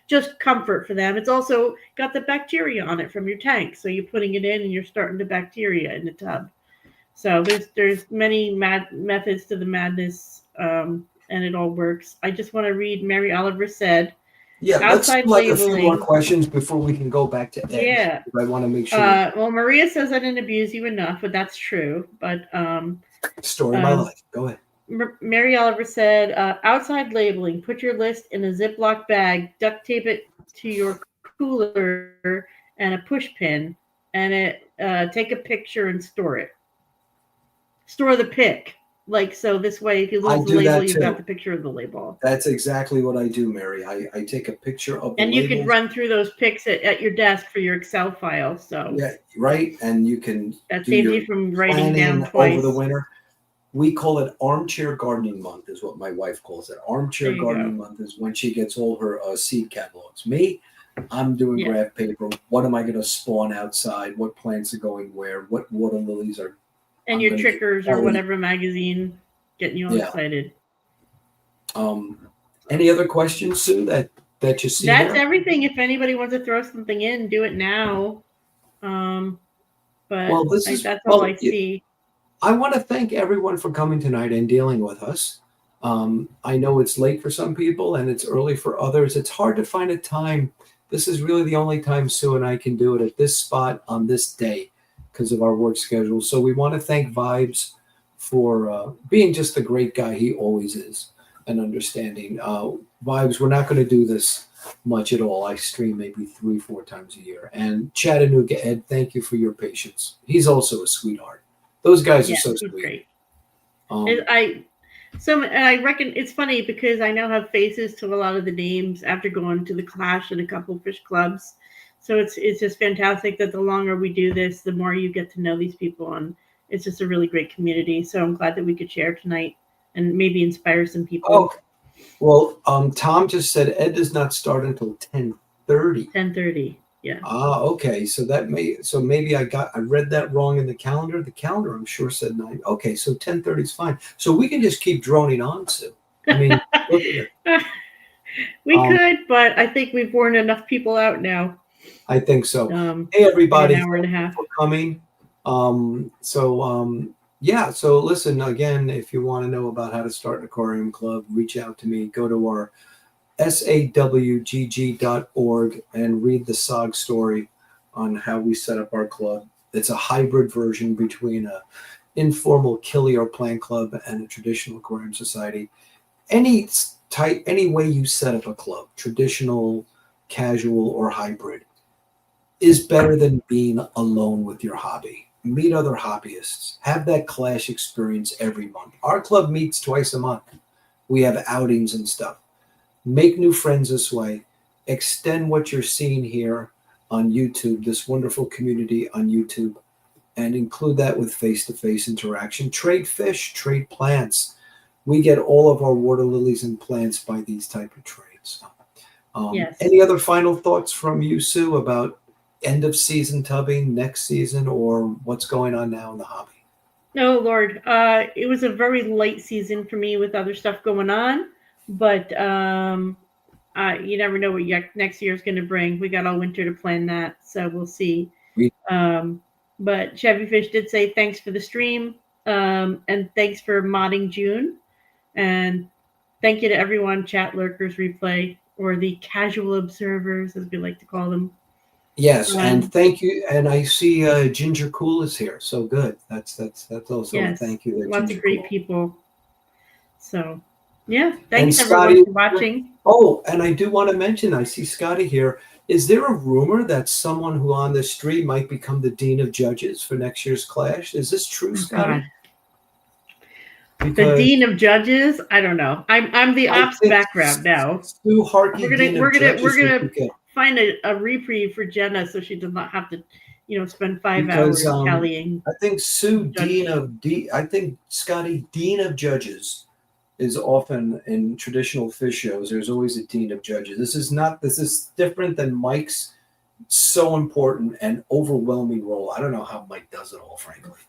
just comfort for them. It's also got the bacteria on it from your tank, so you're putting it in and you're starting the bacteria in the tub. So there's many methods to the madness, and it all works. I just want to read Mary Oliver said Yeah, let's do outside like a few more labeling. questions before we can go back to Ed. Yeah. I want to make sure. Well, Maria says I didn't abuse you enough, but that's true. But Story of my um, life. Go ahead. Mary Oliver said, outside labeling, put your list in a Ziploc bag, duct tape it to your cooler and a push pin, and take a picture and store it. Store the pic. Like, so this way, if you I lose the do label, that you've got too. the picture of the label. That's exactly what I do, Mary. I take a picture of the And you could labels. run through those pics at your desk for your Excel file. So Yeah, right. And you can that do saves your you from writing down planning over the twice. winter. We call it armchair gardening month, is what my wife calls it. There Armchair you go. gardening month is when she gets all her seed catalogs. Me, I'm doing Yeah. graph paper. What am I going to spawn outside? What plants are going where? What water lilies are And I'm your going to get Trickers or early? whatever magazine getting you all Yeah. excited. Any other questions, Sue, that you see That's there? everything. If anybody wants to throw something in, do it now. But Well, this is that's all I well. see. I want to thank everyone for coming tonight and dealing with us. I know it's late for some people and it's early for others. It's hard to find a time. This is really the only time Sue and I can do it at this spot on this day because of our work schedule. So we want to thank Vibes for being just the great guy he always is and understanding. Vibes, we're not going to do this much at all. I stream maybe 3-4 times a year. And Chattanooga Ed, thank you for your patience. He's also a sweetheart. Those guys are Yeah, so he's sweet. great. I reckon it's funny because I now have faces to a lot of the names after going to the Clash and a couple of fish clubs. So it's just fantastic that the longer we do this, the more you get to know these people, and it's just a really great community. So I'm glad that we could share tonight and maybe inspire some people. Oh, well, Tom just said Ed does not start until 10:30. 10:30. Yeah. Okay. So maybe I read that wrong in the calendar. The calendar, I'm sure, said 9. Okay, so 10:30 is fine. So we can just keep droning on, Sue. I mean, look at it. We could, but I think we've worn enough people out now. I think so. Hey, In everybody, an hour and a thank you half. for coming. Yeah, so listen, again, if you want to know about how to start an aquarium club, reach out to me. Go to our sawgg.org and read the SOG story on how we set up our club. It's a hybrid version between a informal killie or plant club and a traditional aquarium society. Any type, any way you set up a club, traditional, casual, or hybrid, is better than being alone with your hobby. Meet other hobbyists. Have that clash experience every month. Our club meets twice a month. We have outings and stuff. Make new friends this way. Extend what you're seeing here on YouTube, this wonderful community on YouTube, and include that with face-to-face interaction. Trade fish, trade plants. We get all of our water lilies and plants by these type of trades. Yes. Any other final thoughts from you, Sue, about end of season tubbing next season or what's going on now in the hobby? No, Lord. It was a very light season for me with other stuff going on, but you never know what next year is going to bring. We got all winter to plan that, so we'll see. But Chevy Fish did say thanks for the stream, and thanks for modding June, and thank you to everyone, chat lurkers, replay, or the casual observers, as we like to call them. Yes, and thank you. And I see Ginger Cool is here. So good. That's also yes, thank you. Lots Ginger of great Cool. people. So yeah, And thanks Scotty, everyone for watching. oh, and I do want to mention, I see Scotty here. Is there a rumor that someone who on the street might become the dean of judges for next year's Clash? Is this true, Scotty? The dean of judges? I don't know. I'm the ops background now. Sue Harkey, we're gonna find a reprieve for Jenna so she does not have to, spend 5 hours tallying. I think Sue I think Scotty dean of judges is often in traditional fish shows. There's always a dean of judges. This is different than Mike's so important and overwhelming role. I don't know how Mike does it all, frankly,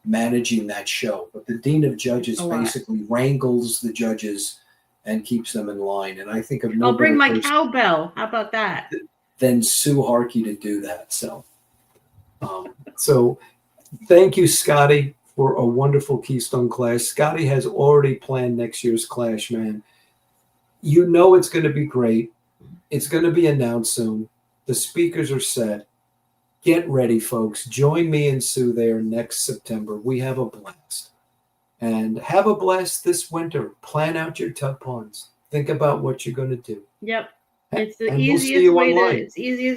managing that show. But the dean of judges basically wrangles the judges and keeps them in line. And I think of no I'll bring my cowbell. How about that? Than Sue Harkey to do that. So thank you, Scotty, for a wonderful Keystone Clash. Scotty has already planned next year's Clash, man. You know it's going to be great. It's going to be announced soon. The speakers are set. Get ready, folks. Join me and Sue there next September. We have a blast. And have a blast this winter. Plan out your tub ponds. Think about what you're going to do. Yep. It's the easiest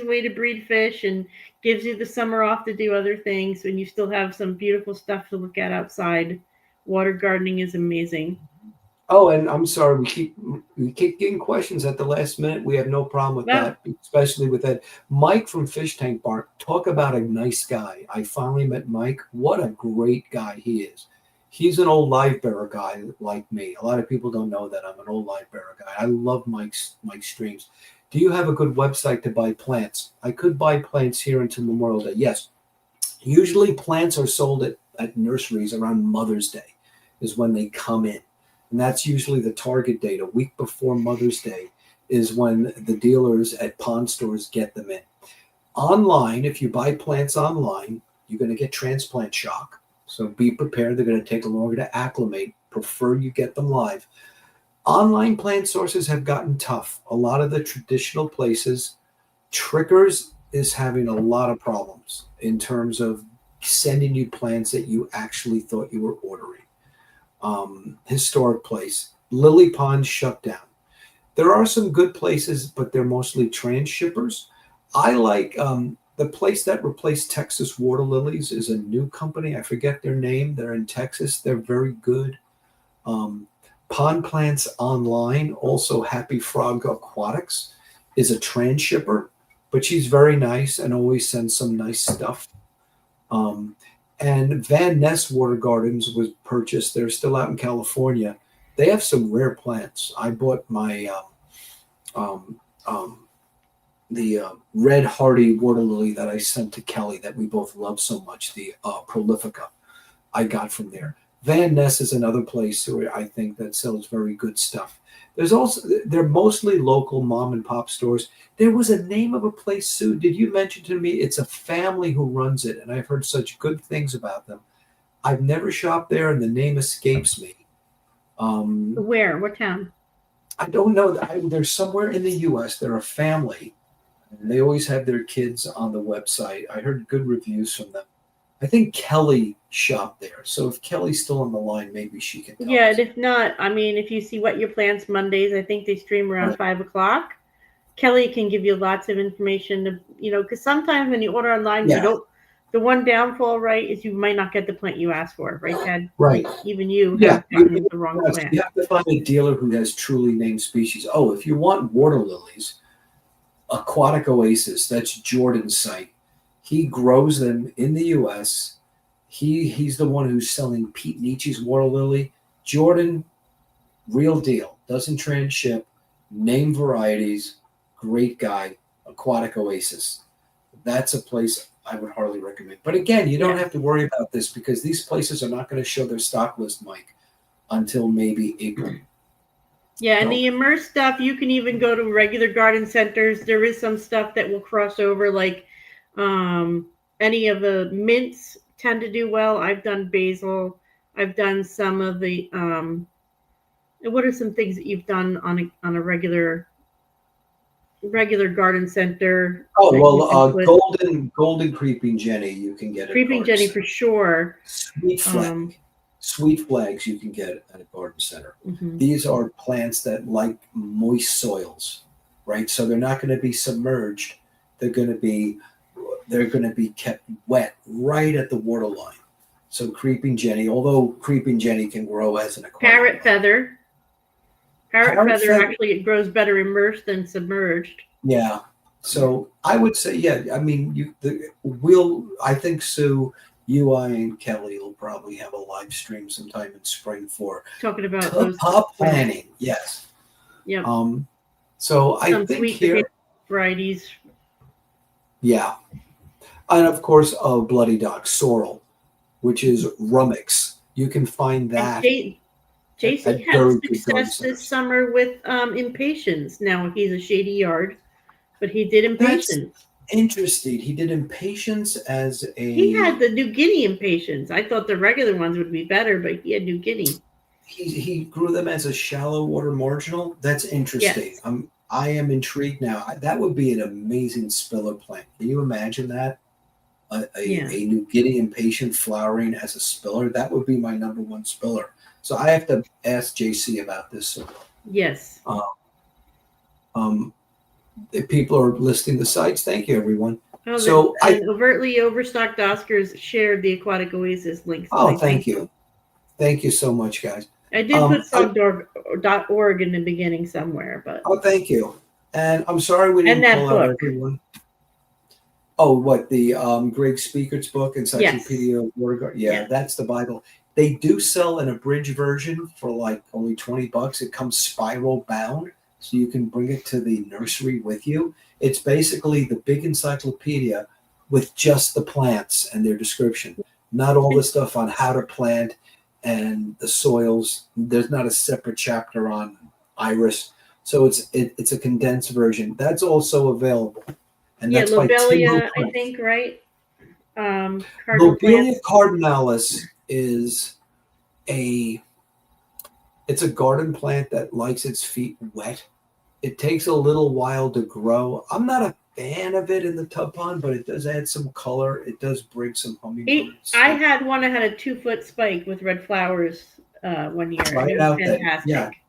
way to breed fish and gives you the summer off to do other things when you still have some beautiful stuff to look at outside Water gardening is amazing. Oh, and I'm sorry, we keep getting questions at the last minute. We have no problem with Well, that, especially with that. Mike from Fish Tank Bar, talk about a nice guy. I finally met Mike. What a great guy he is. He's an old live bearer guy like me. A lot of people don't know that I'm an old live bearer guy. I love Mike's streams. Do you have a good website to buy plants? I could buy plants here until Memorial Day. Yes. Usually plants are sold at nurseries around Mother's Day is when they come in. And that's usually the target date. A week before Mother's Day is when the dealers at pond stores get them in. Online, if you buy plants online, you're going to get transplant shock. So be prepared. They're going to take longer to acclimate. Prefer you get them live. Online plant sources have gotten tough. A lot of the traditional places, Trickers is having a lot of problems in terms of sending you plants that you actually thought you were ordering. Historic place, Lily Pond shut down. There are some good places, but they're mostly transshippers. I like the place that replaced Texas Water Lilies is a new company. I forget their name. They're in Texas. They're very good. Um, Pond Plants Online, also Happy Frog Aquatics, is a transshipper, but she's very nice and always sends some nice stuff. Um, and Van Ness Water Gardens was purchased. They're still out in California. They have some rare plants. I bought my um, um, the red hardy water lily that I sent to Kelly that we both love so much, the prolifica. I got from there. Van Ness is another place where I think that sells very good stuff. There's also they're mostly local mom and pop stores. There was a name of a place, Sue. Did you mention to me? It's a family who runs it, and I've heard such good things about them. I've never shopped there, and the name escapes me. Um, where? What town? I don't know. They're somewhere in the U.S. They're a family, and they always have their kids on the website. I heard good reviews from them. I think Kelly shopped there. So if Kelly's still on the line, maybe she can tell Yeah, and us. if not, I mean, if you see What Your Plants Mondays, I think they stream around Right. 5 o'clock. Kelly can give you lots of information to, because sometimes when you order online, you Yeah. don't. The one downfall, right, is you might not get the plant you asked for, right, Ted? Right. Even you Yeah. have gotten the wrong Yes, plant. you have to find a dealer who has truly named species. Oh, if you want water lilies, Aquatic Oasis, that's Jordan's site. He grows them in the U.S. He's the one who's selling Pete Nietzsche's water lily. Jordan, real deal, doesn't transship, name varieties, great guy. Aquatic Oasis. That's a place I would hardly recommend. But again, you don't Yes. have to worry about this because these places are not going to show their stock list, Mike, until maybe April. Yeah, and So, the immersed stuff, you can even go to regular garden centers. There is some stuff that will cross over, like um, any of the mints tend to do well. I've done basil. I've done some of the. What are some things that you've done on a regular garden center oh that you well, can put? golden creeping Jenny you can get at a Creeping garden Jenny for center. sure. Sweet Um, sweet flags you can get at a garden center. mhm. These are plants that like moist soils, right? So they're not going to be submerged. They're going to be they're going to be kept wet right at the water line. So creeping Jenny, although creeping Jenny can grow as an aquarium Parrot plant. feather. Parrot Parrot feather feather, actually it grows better immersed than submerged. yeah. So I would say, yeah. I mean, we'll. I think Sue, you, I, and Kelly will probably have a live stream sometime in spring for Talking about those top plants. planning. Yes. Yep. Um. So I Some think sweet potato here, varieties. yeah, and of course, Bloody Dock sorrel, which is Rummix. You can find And that Jason at had very good garden success this centers. summer with impatiens. Now he's a shady yard, but he did That's impatiens. interesting. He did Impatience as He had a the New Guinea impatiens. I thought the regular ones would be better, but he had New Guinea. he grew them as a shallow water marginal. That's interesting. Yes. I am intrigued now. That would be an amazing spiller plant. Can you imagine that? Yeah. A New Guinea impatient flowering as a spiller. That would be my number one spiller. So I have to ask JC about this. Yes. Uh, um, if people are listing the sites, thank you, everyone. Oh, So and overtly overstocked Oscars shared the Aquatic Oasis links. oh, Tonight. thank Thank you. you. Thank you so much, guys. I did put I, song.org in the beginning somewhere, but oh, thank you. And I'm sorry we and didn't that call out book. everyone. Oh, what the Greg Speaker's book, Yes. Encyclopedia of Word Gar- Yeah, Yes. that's the Bible. They do sell an abridged version for like only $20. It comes spiral bound, so you can bring it to the nursery with you. It's basically the big encyclopedia with just the plants and their description, not all the And stuff on how to plant and the soils. There's not a separate chapter on iris, so it's a condensed version. That's also available, and yeah, that's by Tim lobelia, I Prince. think, right? Cardinal Lobelia plants. cardinalis is a it's a garden plant that likes its feet wet. It takes a little while to grow. I'm not a fan of it in the tub pond, but it does add some color. It does bring some hummingbirds. I had one that had a 2 foot spike with red flowers 1 year, Try and it it was out then. Yeah, fantastic.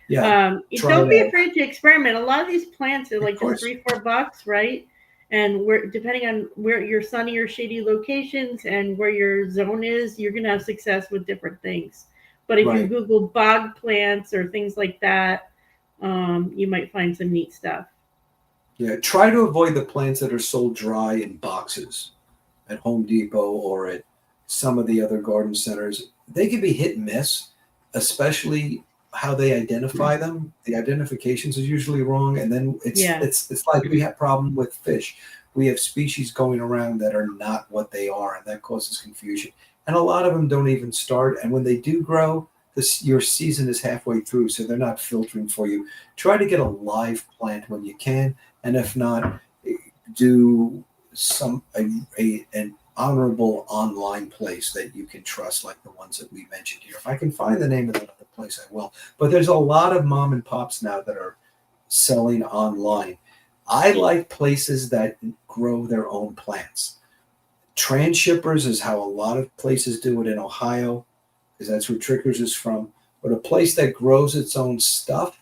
yeah. Try Don't it be out. afraid to experiment. A lot of these plants are Of like just course. $3, $4, right? And where depending on where your sunny or shady locations and where your zone is, you're gonna have success with different things. But if you Right. Google bog plants or things like that, you might find some neat stuff. Yeah. Try to avoid the plants that are sold dry in boxes at Home Depot or at some of the other garden centers. They can be hit and miss, especially how they identify them. The identifications is usually wrong, and then Yeah. it's like we have problem with fish. We have species going around that are not what they are, and that causes confusion. And a lot of them don't even start. And when they do grow, your season is halfway through, so they're not filtering for you. Try to get a live plant when you can, and if not, do some an honorable online place that you can trust, like the ones that we mentioned here. If I can find the name of that other place, I will. But there's a lot of mom and pops now that are selling online. I like places that grow their own plants. Transshippers is how a lot of places do it in Ohio, because that's where Trickers is from. But a place that grows its own stuff,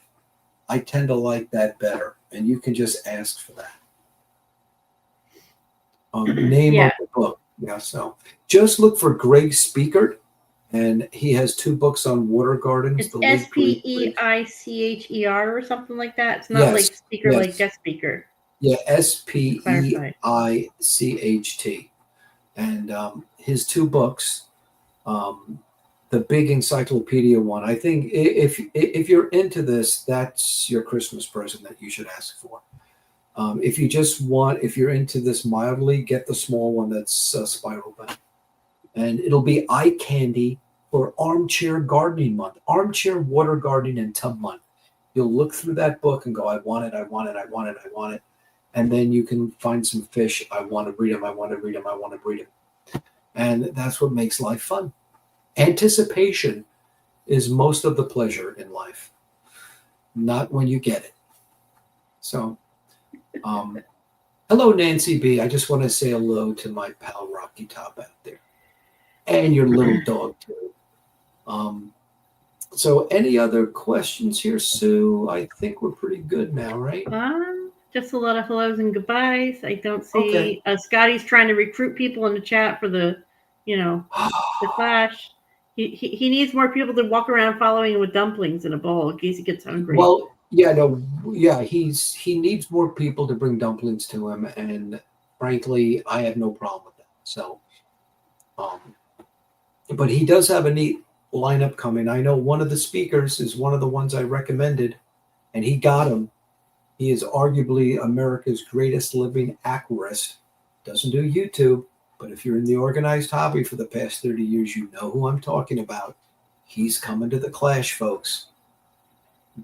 I tend to like that better. And you can just ask for that. Name Yeah. of the book. Yeah, so just look for Greg Speakert, and he has two books on water gardens. It's The late great Greg. SPEICHER or something like that. It's not like Yes, speaker like yes, guest speaker. yeah. To clarify. SPEICHT, and his two books, um, the big encyclopedia one. I think if you're into this, that's your Christmas present that you should ask for. If you just want, if you're into this mildly, get the small one that's spiral bound. And it'll be eye candy for Armchair Gardening Month, Armchair Water Gardening and Tub Month. You'll look through that book and go, I want it, I want it, I want it, I want it. And then you can find some fish. I want to breed them, I want to breed them, I want to breed them. And that's what makes life fun. Anticipation is most of the pleasure in life, not when you get it. So, um, hello, Nancy B. I just want to say hello to my pal Rocky Top out there and your little dog, too. Um, so, any other questions here, Sue? I think we're pretty good now, right? Just a lot of hellos and goodbyes. I don't Okay. see Scotty's trying to recruit people in the chat for you know, the clash. He needs more people to walk around following him with dumplings in a bowl in case he gets hungry. Well, yeah, no, yeah, he needs more people to bring dumplings to him, and frankly, I have no problem with that. So, um, but he does have a neat lineup coming. I know one of the speakers is one of the ones I recommended, and he got him. He is arguably America's greatest living aquarist. Doesn't do YouTube, but if you're in the organized hobby for the past 30 years, you know who I'm talking about. He's coming to the Clash, folks.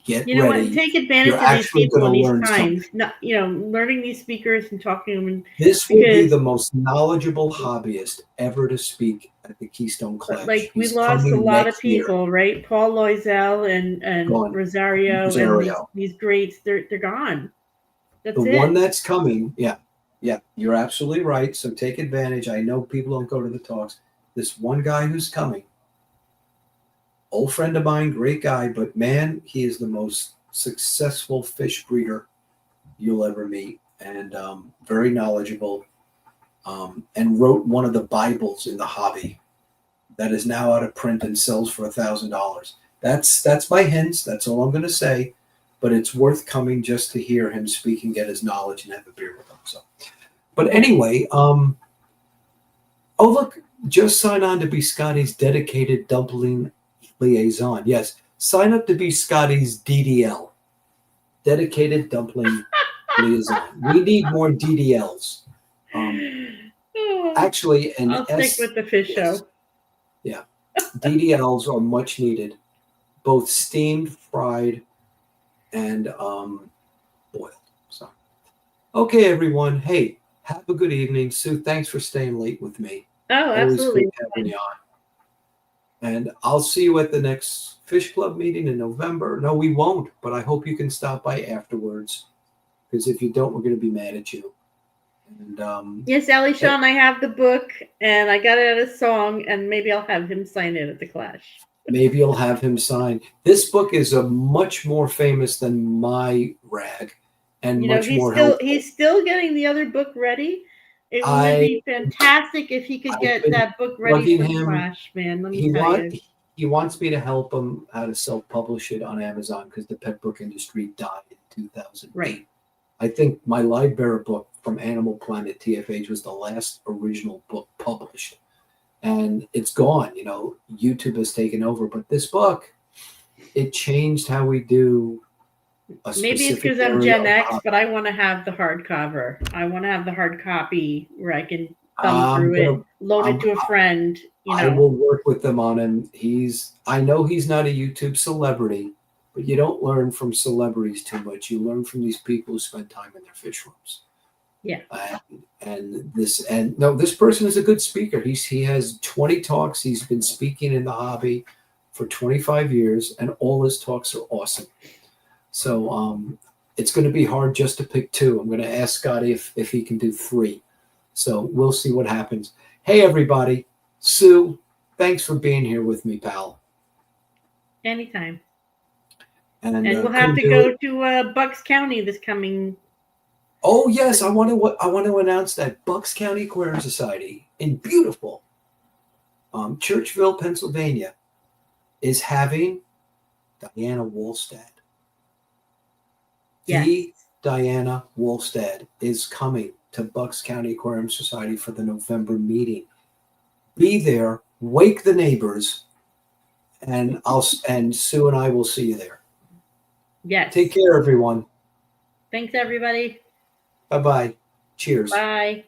Get You know what? ready. Take You're advantage of these actually going people to in these learn something. times. Not learning these speakers and talking to them This will be because the most knowledgeable hobbyist ever to speak at the Keystone Clash. like we He's lost a coming lot of next year. people, right? Paul Loisel and Going Rosario and Rosario. these greats, they're gone. The That's one it. that's coming, yeah, yeah, you're absolutely right. So take advantage. I know people don't go to the talks. This one guy who's coming, old friend of mine, great guy, but man, he is the most successful fish breeder you'll ever meet, and very knowledgeable, and wrote one of the Bibles in the hobby that is now out of print and sells for $1,000. That's my hints. That's all I'm going to say. But it's worth coming just to hear him speak and get his knowledge and have a beer with him. So, but anyway, oh look, just sign on to be Scotty's dedicated dumpling liaison. Yes, sign up to be Scotty's DDL, dedicated dumpling liaison. We need more DDLs. Actually, I'll stick with the fish show. Yeah, DDLs are much needed, both steamed, fried, and boiled. So, okay, everyone. Hey, have a good evening. Sue, thanks for staying late with me. Oh, absolutely. Always good having you on. And I'll see you at the next Fish Club meeting in November. No, we won't, but I hope you can stop by afterwards. Because if you don't, we're going to be mad at you. And yes, Ali Sean, I have the book, and I got it at a song, and maybe I'll have him sign it at the Clash. Maybe you'll have him sign. This book is a much more famous than my rag, and much more helpful. He's still getting the other book ready. It would be fantastic if he could get that book ready for Clash, man. Let me tell you. He wants me to help him how to self-publish it on Amazon because the pet book industry died in 2008. Right. I think my Live Bearer book from Animal Planet TFH was the last original book published. And it's gone. You know, YouTube has taken over. But this book, it changed how we do a specific Maybe it's because I'm Gen X, but I want to have the hardcover. I want to have the hard copy where I can thumb through it, loan it to a friend. You know. I will work with them on him. I know he's not a YouTube celebrity, but you don't learn from celebrities too much. You learn from these people who spend time in their fish rooms. Yeah. This person is a good speaker. He has 20 talks. He's been speaking in the hobby for 25 years, and all his talks are awesome. So it's going to be hard just to pick two. I'm going to ask Scotty if he can do 3. So we'll see what happens. Hey, everybody. Sue, thanks for being here with me, pal. Anytime. And we'll have to go to Bucks County this coming. Oh yes, I want to announce that Bucks County Aquarium Society in beautiful Churchville, Pennsylvania, is having Diana Wolstad. Yes. The Diana Wolstad is coming to Bucks County Aquarium Society for the November meeting. Be there, wake the neighbors, and Sue and I will see you there. Yes. Take care, everyone. Thanks, everybody. Bye-bye. Cheers. Bye.